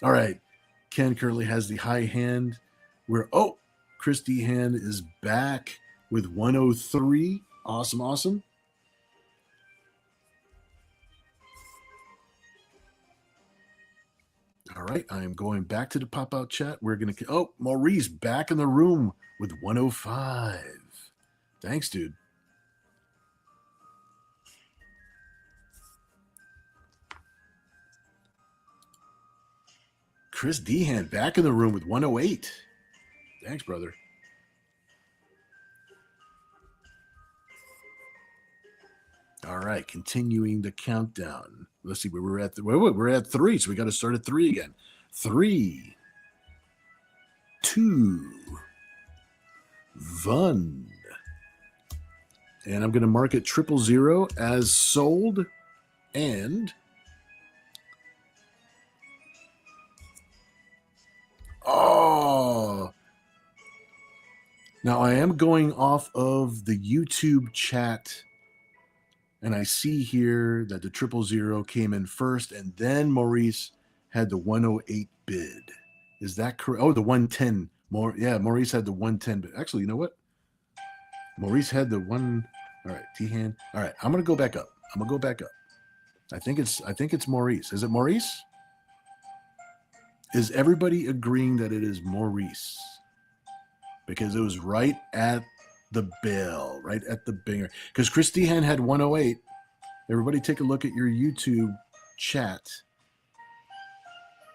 All right. Ken currently has the high hand. Chris Dehan is back with 103. Awesome, awesome. All right, I am going back to the pop-out chat. We're going to... Maurice back in the room with 105. Thanks, dude. Chris Dehan back in the room with 108. Thanks, brother. All right, continuing the countdown. Let's see where we're at. We're at 3, so we got to start at 3 again. 3, 2, 1. And I'm going to mark it 000 as sold. And now I am going off of the YouTube chat. And I see here that the 000 came in first, and then Maurice had the 108 bid. Is that correct? Oh, the 110. Maurice had the 110 bid. Actually, you know what? Maurice had the one. All right, T-hand. All right, I'm gonna go back up. I think it's Maurice. Is it Maurice? Is everybody agreeing that it is Maurice? Because it was right at the bell, right at the binger. Because Chris Dehan had 108. Everybody take a look at your YouTube chat.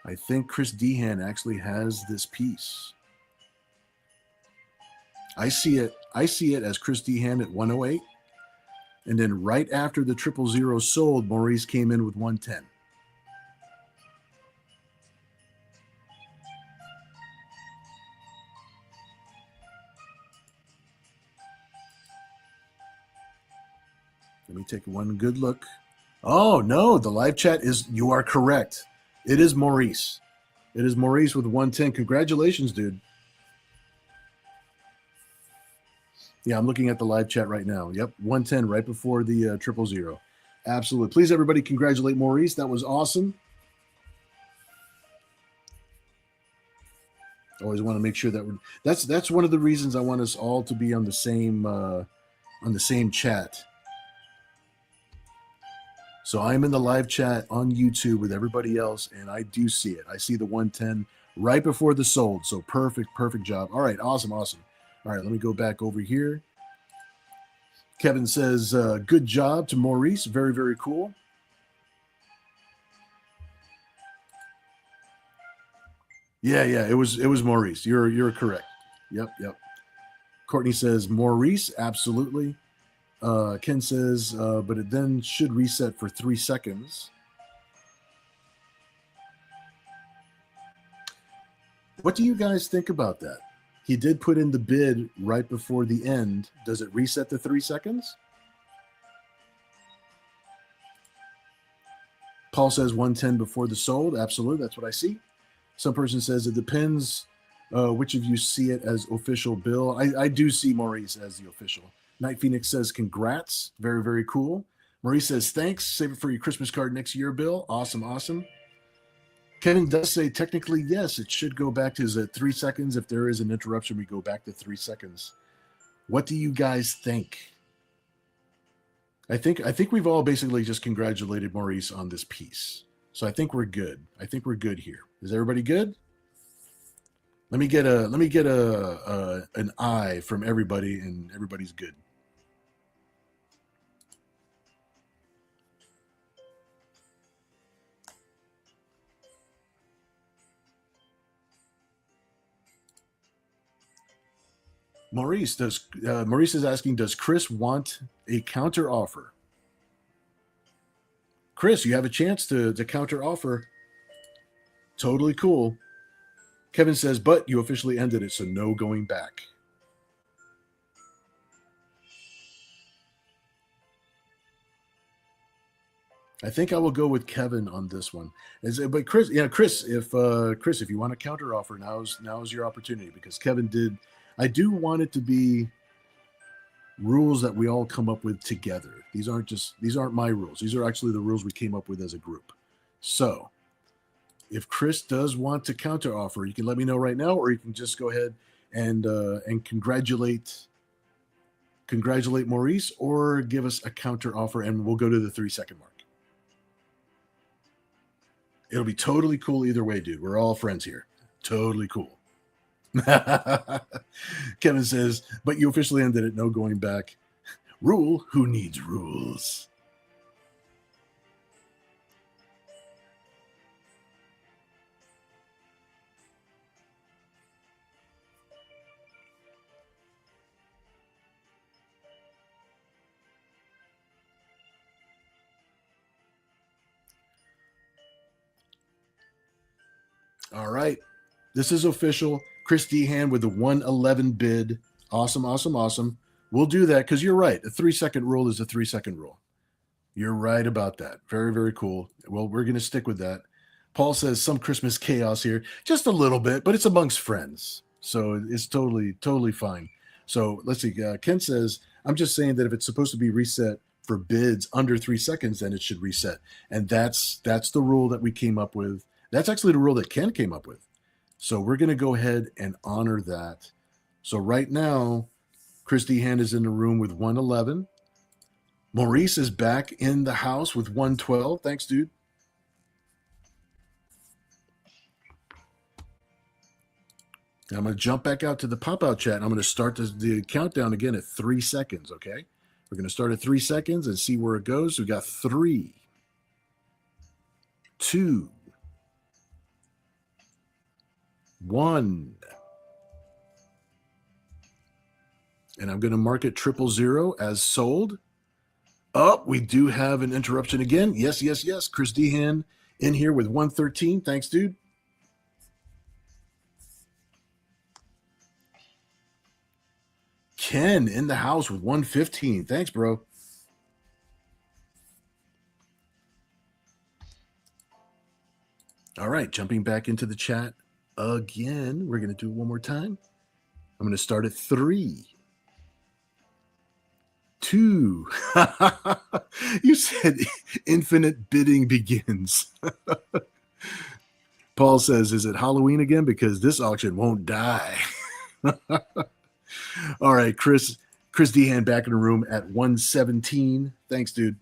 I think Chris Dehan actually has this piece. I see it as Chris Dehan at 108. And then right after the 000 sold, Maurice came in with 110. Let me take one good look. Oh, no, the live chat you are correct. It is Maurice. It is Maurice with 110. Congratulations, dude. Yeah, I'm looking at the live chat right now. Yep, 110 right before the 000. Absolutely. Please, everybody, congratulate Maurice. That was awesome. Always want to make sure that that's one of the reasons I want us all to be on the same chat. So I'm in the live chat on YouTube with everybody else, and I do see it. I see the 110 right before the sold. So perfect job. All right, awesome. All right, let me go back over here. Kevin says, good job to Maurice. Very, very cool. Yeah, it was Maurice. You're correct. Yep. Courtney says Maurice, absolutely. Ken says, but it then should reset for 3 seconds. What do you guys think about that? He did put in the bid right before the end. Does it reset to 3 seconds? Paul says 110 before the sold. Absolutely, that's what I see. Some person says it depends which of you see it as official bill. I do see Maurice as the official. Night Phoenix says congrats. Very, very cool. Maurice says, thanks. Save it for your Christmas card next year, Bill. Awesome, awesome. Kevin does say, technically, yes, it should go back to 3 seconds. If there is an interruption, we go back to 3 seconds. What do you guys think? I think we've all basically just congratulated Maurice on this piece. So I think we're good. I think we're good here. Is everybody good? Let me get an eye from everybody, and everybody's good. Maurice is asking, does Chris want a counter offer? Chris, you have a chance to counter offer. Totally cool. Kevin says, but you officially ended it, so no going back. I think I will go with Kevin on this one. But Chris, if you want a counter offer, now's your opportunity, because Kevin did. I do want it to be rules that we all come up with together. These aren't my rules. These are actually the rules we came up with as a group. So if Chris does want to counter offer, you can let me know right now, or you can just go ahead and congratulate Maurice, or give us a counter offer, and we'll go to the 3-second mark. It'll be totally cool either way, dude. We're all friends here. Totally cool. Kevin says, but you officially ended it. No going back. Rule? Who needs rules? All right. This is official. Chris Dehan with the 111 bid. Awesome, awesome, awesome. We'll do that because you're right. A 3-second rule is a 3-second rule. You're right about that. Very, very cool. Well, we're going to stick with that. Paul says some Christmas chaos here. Just a little bit, but it's amongst friends. So it's totally, totally fine. So let's see. Ken says, I'm just saying that if it's supposed to be reset for bids under 3 seconds, then it should reset. And that's the rule that we came up with. That's actually the rule that Ken came up with. So we're going to go ahead and honor that. So right now, Chris Dehan is in the room with 111. Maurice is back in the house with 112. Thanks, dude. I'm going to jump back out to the pop-out chat, and I'm going to start the countdown again at 3 seconds, okay? We're going to start at 3 seconds and see where it goes. We got 3, 2, 1. And I'm going to mark it 000 as sold. Oh, we do have an interruption again. Yes. Chris Dehan in here with 113. Thanks, dude. Ken in the house with 115. Thanks, bro. All right, jumping back into the chat again. We're going to do it one more time. I'm going to start at 3, 2. You said infinite bidding begins. Paul says, is it Halloween again? Because this auction won't die. All right, Chris Dehan back in the room at 117. Thanks, dude.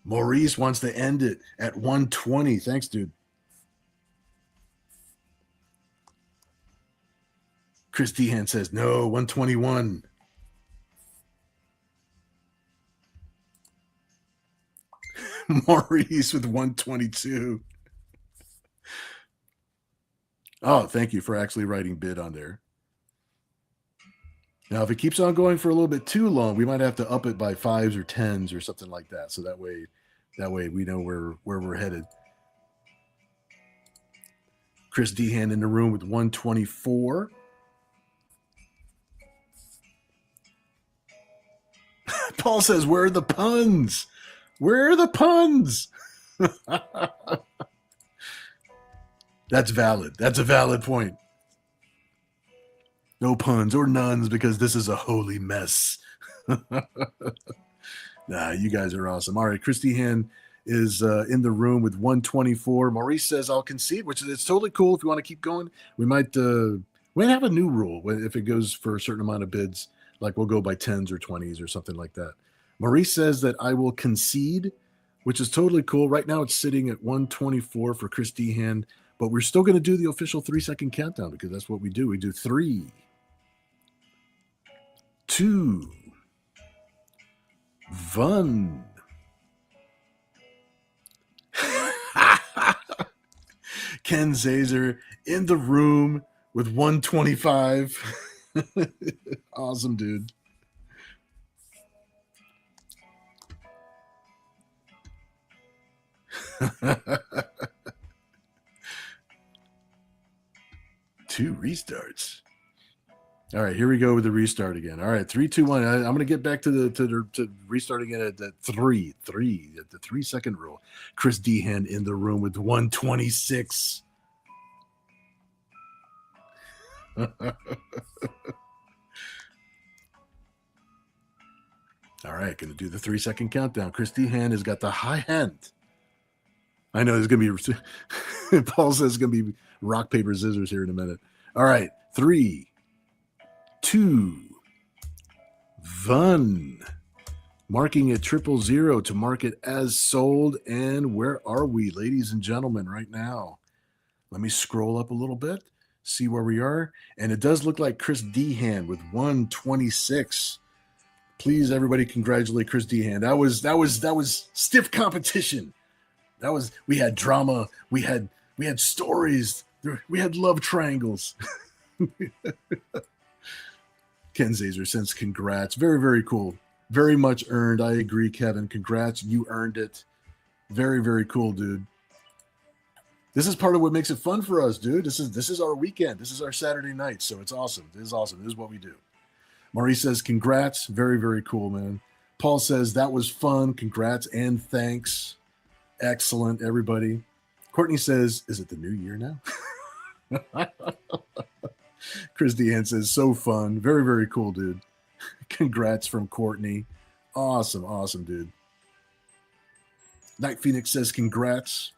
Maurice wants to end it at 120. Thanks, dude. Chris Dehan says, no, 121. Maurice with 122. Oh, thank you for actually writing bid on there. Now, if it keeps on going for a little bit too long, we might have to up it by 5s or 10s or something like that. So that way we know where we're headed. Chris Dehan in the room with 124. Paul says, where are the puns? Where are the puns? That's valid. That's a valid point. No puns or nuns because this is a holy mess. Nah, you guys are awesome. All right, Christy Han is in the room with 124. Maurice says I'll concede, which is it's totally cool. If you want to keep going, we might have a new rule if it goes for a certain amount of bids. Like we'll go by 10s or 20s or something like that. Maurice says that I will concede, which is totally cool. Right now it's sitting at 124 for Christy Han, but we're still going to do the official 3-second countdown because that's what we do. We do 3, 2, 1. Ken Zazer in the room with 125. Awesome, dude. Two restarts. All right, here we go with the restart again. All right, 3, 2, 1. I'm going to get back to restarting it at the 3 at the 3-second rule. Chris Dehan in the room with 126. All right, going to do the 3-second countdown. Chris Dehan has got the high hand. I know there's going to be, Paul says it's going to be rock, paper, scissors here in a minute. All right, 3, 2, 1. Marking at 000 to mark it as sold. And where are we, ladies and gentlemen, right now? Let me scroll up a little bit, see where we are. And it does look like Chris Dehan with 126. Please, everybody, congratulate Chris Dehan. That was stiff competition. We had drama, we had stories, we had love triangles. Ken Zazer sends congrats. Very, very cool. Very much earned. I agree, Kevin. Congrats. You earned it. Very, very cool, dude. This is part of what makes it fun for us, dude. This is our weekend. This is our Saturday night. So it's awesome. This is awesome. This is what we do. Maurice says, congrats. Very, very cool, man. Paul says, that was fun. Congrats and thanks. Excellent, everybody. Courtney says, is it the new year now? Chris Dehan says, so fun. Very, very cool, dude. Congrats from Courtney. Awesome, awesome, dude. Night Phoenix says, congrats.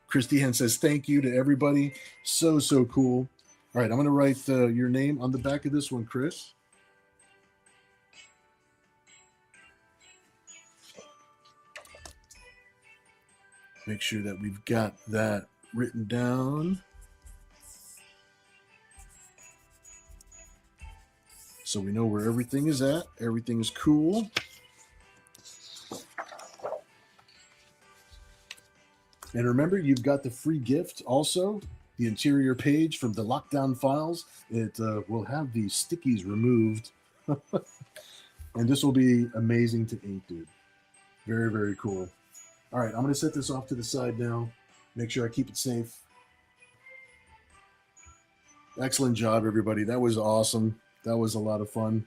Chris Dehan says, thank you to everybody. So, so cool. All right, I'm going to write your name on the back of this one, Chris. Make sure that we've got that written down. So we know where everything is at. Everything is cool. And remember, you've got the free gift also, the interior page from the lockdown files. It will have the stickies removed. And this will be amazing to ink, dude. Very, very cool. All right, I'm going to set this off to the side now. Make sure I keep it safe. Excellent job, everybody. That was awesome. That was a lot of fun.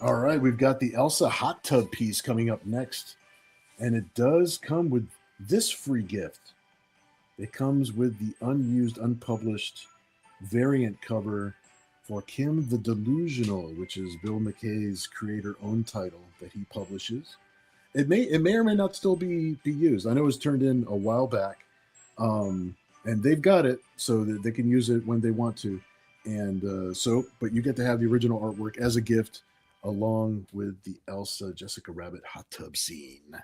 All right, we've got the Elsa hot tub piece coming up next. And it does come with this free gift. It comes with the unused, unpublished variant cover for Kim the Delusional, which is Bill McKay's creator-owned title that he publishes. It may or may not still be used. I know it was turned in a while back, and they've got it so that they can use it when they want to. And but you get to have the original artwork as a gift along with the Elsa Jessica Rabbit hot tub scene.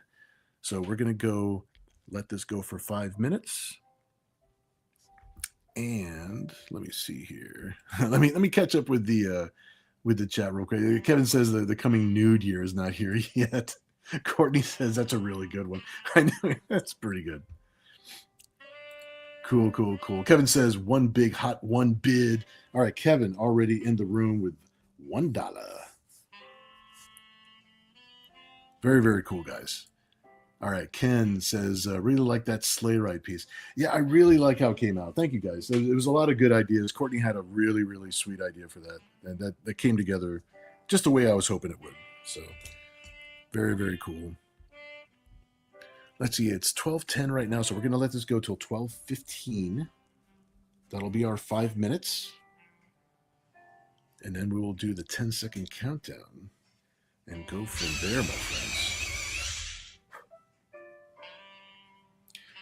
So we're going to let this go for 5 minutes. And let me see here. let me catch up with the chat real quick. Kevin says the coming nude year is not here yet. Courtney says that's a really good one. I know, that's pretty good. Cool. Kevin says one big hot one bid. All right, Kevin already in the room with $1. Very, very cool, guys. All right, Ken says, really like that sleigh ride piece. Yeah, I really like how it came out. Thank you, guys. There was a lot of good ideas. Courtney had a really, really sweet idea for that. And that came together just the way I was hoping it would. So, very, very cool. Let's see, it's 12:10 right now, so we're going to let this go till 12:15. That'll be our 5 minutes. And then we will do the 10-second countdown and go from there, my friends.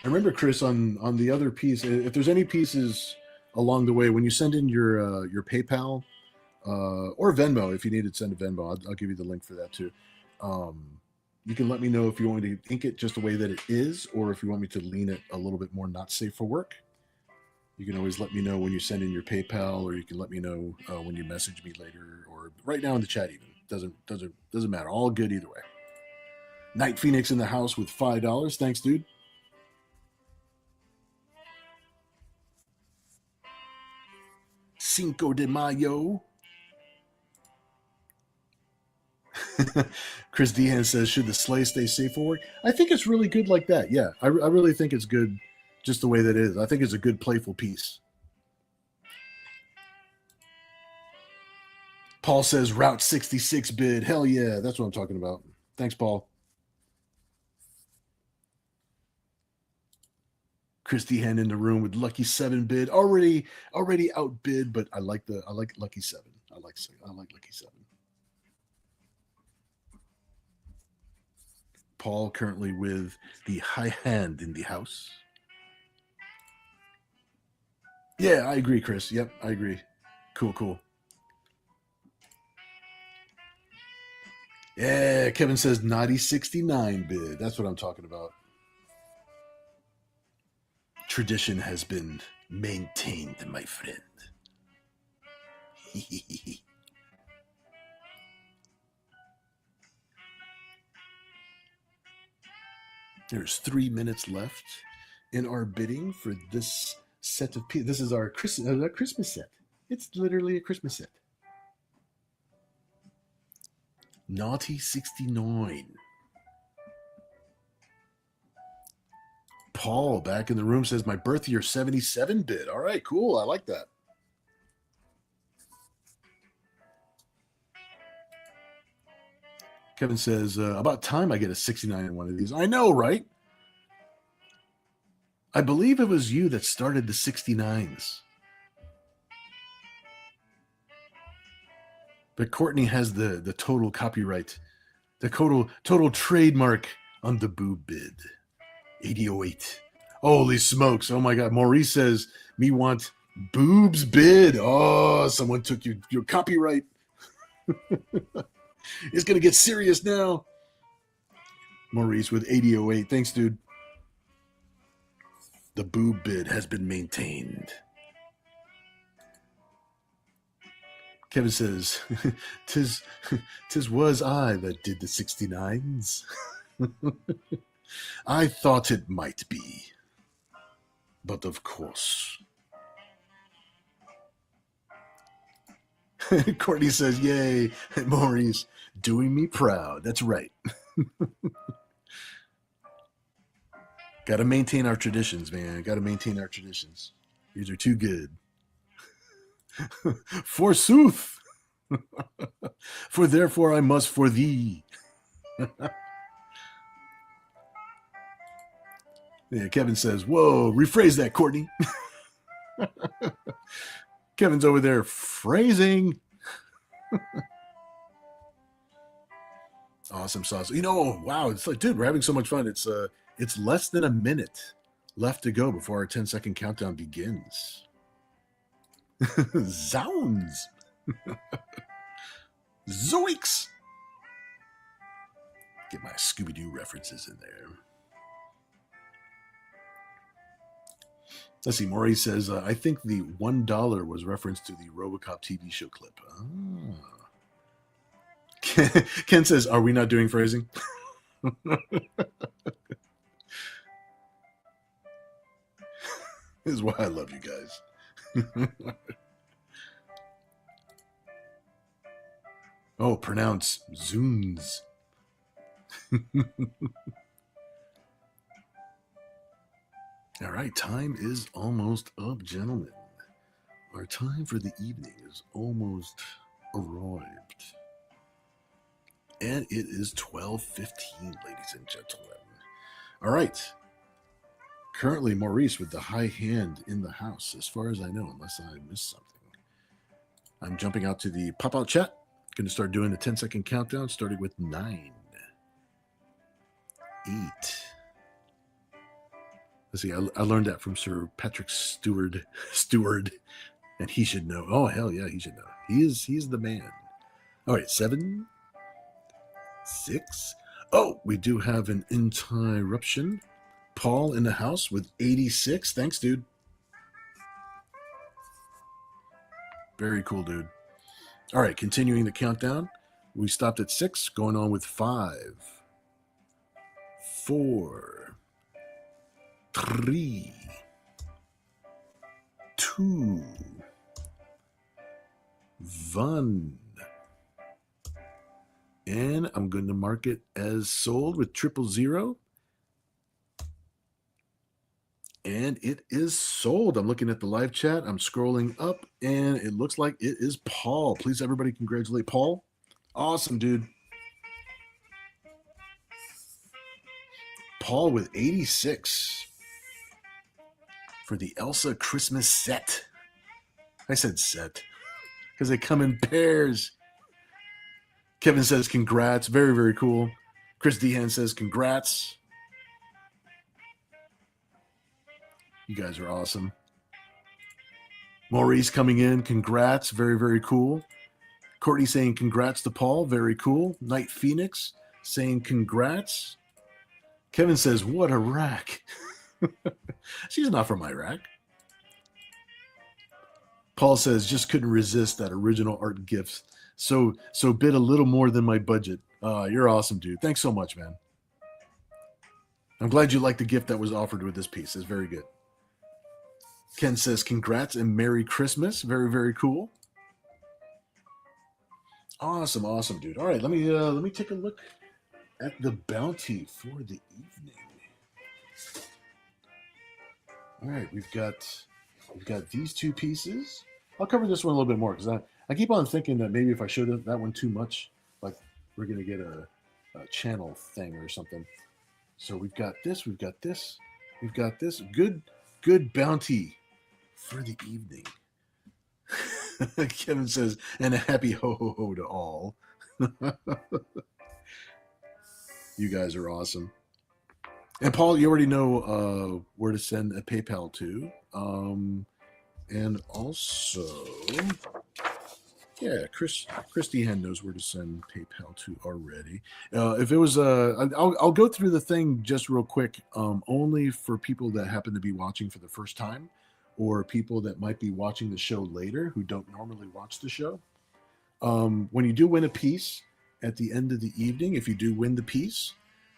I remember, Chris, on the other piece, if there's any pieces along the way, when you send in your PayPal or Venmo, if you need to send a Venmo, I'll give you the link for that too. You can let me know if you want me to ink it just the way that it is, or if you want me to lean it a little bit more not safe for work. You can always let me know when you send in your PayPal, or you can let me know when you message me later, or right now in the chat. Even doesn't matter. All good either way. Night Phoenix in the house with $5. Thanks, dude. Cinco de Mayo. Chris Dehan says, should the sleigh stay safe for work? I think it's really good like that. Yeah, I really think it's good just the way that it is. I think it's a good playful piece. Paul says Route 66 bid. Hell yeah, that's what I'm talking about. Thanks, Paul. Chris Dehan in the room with Lucky 7 bid. Already outbid, but I like Lucky 7. I like Lucky 7. Paul currently with the high hand in the house. Yeah, I agree, Chris. Yep, I agree. Cool. Yeah, Kevin says Naughty 69 bid. That's what I'm talking about. Tradition has been maintained, my friend. There's 3 minutes left in our bidding for this set of pieces. This is our Christmas set. It's literally a Christmas set. Naughty 69. Paul back in the room says my birth year 77 bid. All right, cool. I like that. Kevin says, about time I get a 69 in one of these. I know, right? I believe it was you that started the 69s. But Courtney has the total copyright, the total trademark on the boob bid. 8008. Holy smokes. Oh my God. Maurice says, me want boobs bid. Oh, someone took your copyright. It's going to get serious now. Maurice with 8008. Thanks, dude. The boob bid has been maintained. Kevin says, tis was I that did the 69s. I thought it might be. But of course. Courtney says, yay, Maurice, doing me proud. That's right. Got to maintain our traditions, man. Got to maintain our traditions. These are too good. Forsooth. For therefore I must for thee. Yeah, Kevin says, whoa, rephrase that, Courtney. Kevin's over there phrasing. Awesome sauce. Wow, it's like, dude, we're having so much fun. It's less than a minute left to go before our 10-second countdown begins. Zounds. Zoinks. Get my Scooby-Doo references in there. Let's see. Maurice says, I think the $1 was reference to the RoboCop TV show clip. Oh. Ken says, are we not doing phrasing? This is why I love you guys. Oh, pronounce zoons. All right, time is almost up, gentlemen. Our time for the evening is almost arrived. And it is 12:15, ladies and gentlemen. All right. Currently, Maurice with the high hand in the house, as far as I know, unless I missed something. I'm jumping out to the pop-out chat. Going to start doing the 10-second countdown, starting with 9, 8. Let's see, I learned that from Sir Patrick Stewart, and he should know. Oh, hell yeah, he should know. He's the man. All right, 7, 6. Oh, we do have an interruption. Paul in the house with 86. Thanks, dude. Very cool, dude. All right, continuing the countdown. We stopped at 6, going on with 5, 4, 3, 2, 1. And I'm going to mark it as sold with 000. And it is sold. I'm looking at the live chat. I'm scrolling up, and it looks like it is Paul. Please, everybody, congratulate Paul. Awesome, dude. Paul with 86 for the Elsa Christmas set. I said set because they come in pairs. Kevin says congrats. Very, very cool. Chris Dehan says congrats. You guys are awesome. Maurice coming in. Congrats. Very, very cool. Courtney saying congrats to Paul. Very cool. Night Phoenix saying congrats. Kevin says, what a rack. She's not from Iraq. Paul says, just couldn't resist that original art gift. So bid a little more than my budget. You're awesome, dude. Thanks so much, man. I'm glad you liked the gift that was offered with this piece. It's very good. Ken says, congrats and Merry Christmas. Very, very cool. Awesome, awesome, dude. All right, let me take a look at the bounty for the evening. All right, we've got these two pieces. I'll cover this one a little bit more because I keep on thinking that maybe if I showed that one too much, like we're gonna get a channel thing or something. So we've got this, we've got this, we've got this. Good bounty for the evening. Kevin says, and a happy ho ho ho to all. You guys are awesome. And Paul, you already know where to send a PayPal to. And also, yeah, Chris Dehan knows where to send PayPal to already. If it was, I'll go through the thing just real quick, only for people that happen to be watching for the first time, or people that might be watching the show later who don't normally watch the show. When you do win a piece at the end of the evening, if you do win the piece,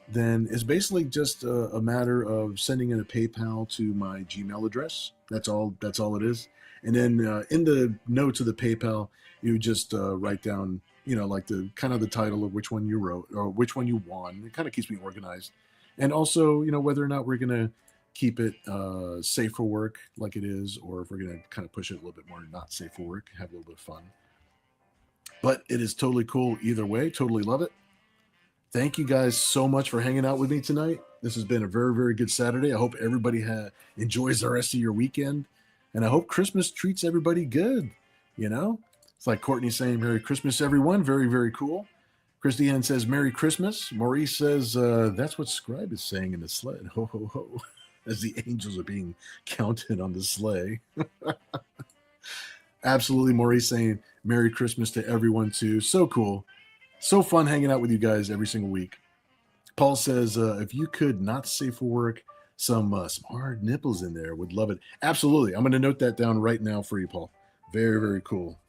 then it's basically just a matter of sending in a PayPal to my Gmail address. That's all it is. And then in the notes of the PayPal, you just write down, like the kind of the title of which one you wrote or which one you won. It kind of keeps me organized. And also, whether or not we're going to keep it safe for work like it is, or if we're going to kind of push it a little bit more not safe for work, have a little bit of fun. But it is totally cool either way. Totally love it. Thank you guys so much for hanging out with me tonight. This has been a very, very good Saturday. I hope everybody enjoys the rest of your weekend. And I hope Christmas treats everybody good. It's like Courtney saying, Merry Christmas, everyone. Very, very cool. Christy Ann says, Merry Christmas. Maurice says, that's what Scribe is saying in the sled. Ho, ho, ho. As the angels are being counted on the sleigh. Absolutely, Maurice saying, Merry Christmas to everyone, too. So cool. So fun hanging out with you guys every single week. Paul says, if you could not safe for work, some hard nipples in there, would love it. Absolutely. I'm going to note that down right now for you, Paul. Very, very cool.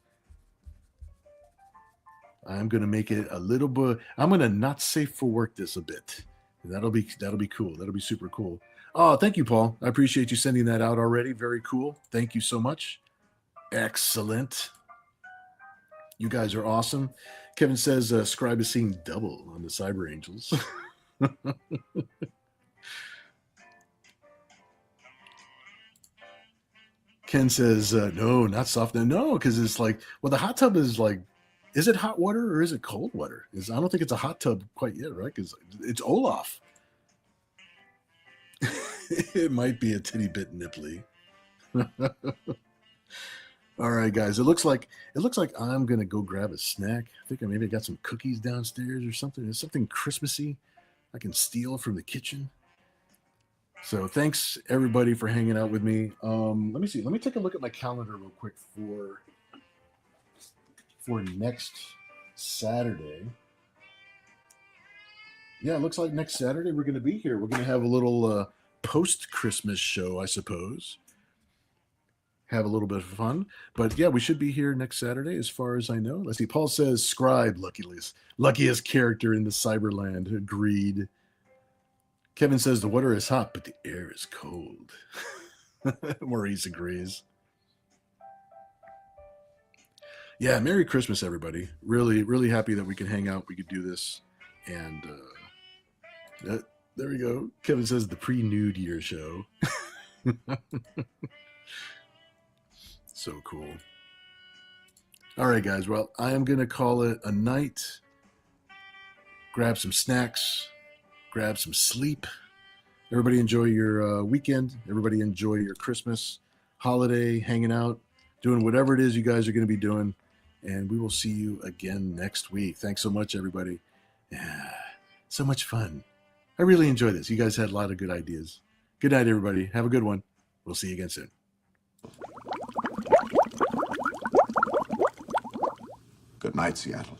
I'm going to make it a little bit. I'm going to not safe for work this a bit. That'll be cool. That'll be super cool. Oh, thank you, Paul. I appreciate you sending that out already. Very cool. Thank you so much. Excellent. You guys are awesome. Kevin says Scribe is seeing double on the Cyber Angels. Ken says, no, not soft. No, because it's like, well, the hot tub is like, is it hot water or is it cold water? I don't think it's a hot tub quite yet, right? Because it's Olaf. It might be a titty bit nipply. All right, guys. It looks like I'm gonna go grab a snack. I think I maybe got some cookies downstairs or something. There's something Christmassy I can steal from the kitchen. So thanks everybody for hanging out with me. Let me see. Let me take a look at my calendar real quick for next Saturday. Yeah, it looks like next Saturday we're going to be here. We're going to have a little post-Christmas show, I suppose. Have a little bit of fun. But yeah, we should be here next Saturday as far as I know. Let's see. Paul says, Scribe, luckiest character in the Cyberland. Agreed. Kevin says, the water is hot, but the air is cold. Maurice agrees. Yeah, Merry Christmas, everybody. Really, really happy that we can hang out. We could do this. And there we go. Kevin says the pre-nude year show. So cool. All right, guys. Well, I am going to call it a night. Grab some snacks. Grab some sleep. Everybody enjoy your weekend. Everybody enjoy your Christmas holiday, hanging out, doing whatever it is you guys are going to be doing. And we will see you again next week. Thanks so much, everybody. Yeah, so much fun. I really enjoyed this. You guys had a lot of good ideas. Good night, everybody. Have a good one. We'll see you again soon. Good night, Seattle.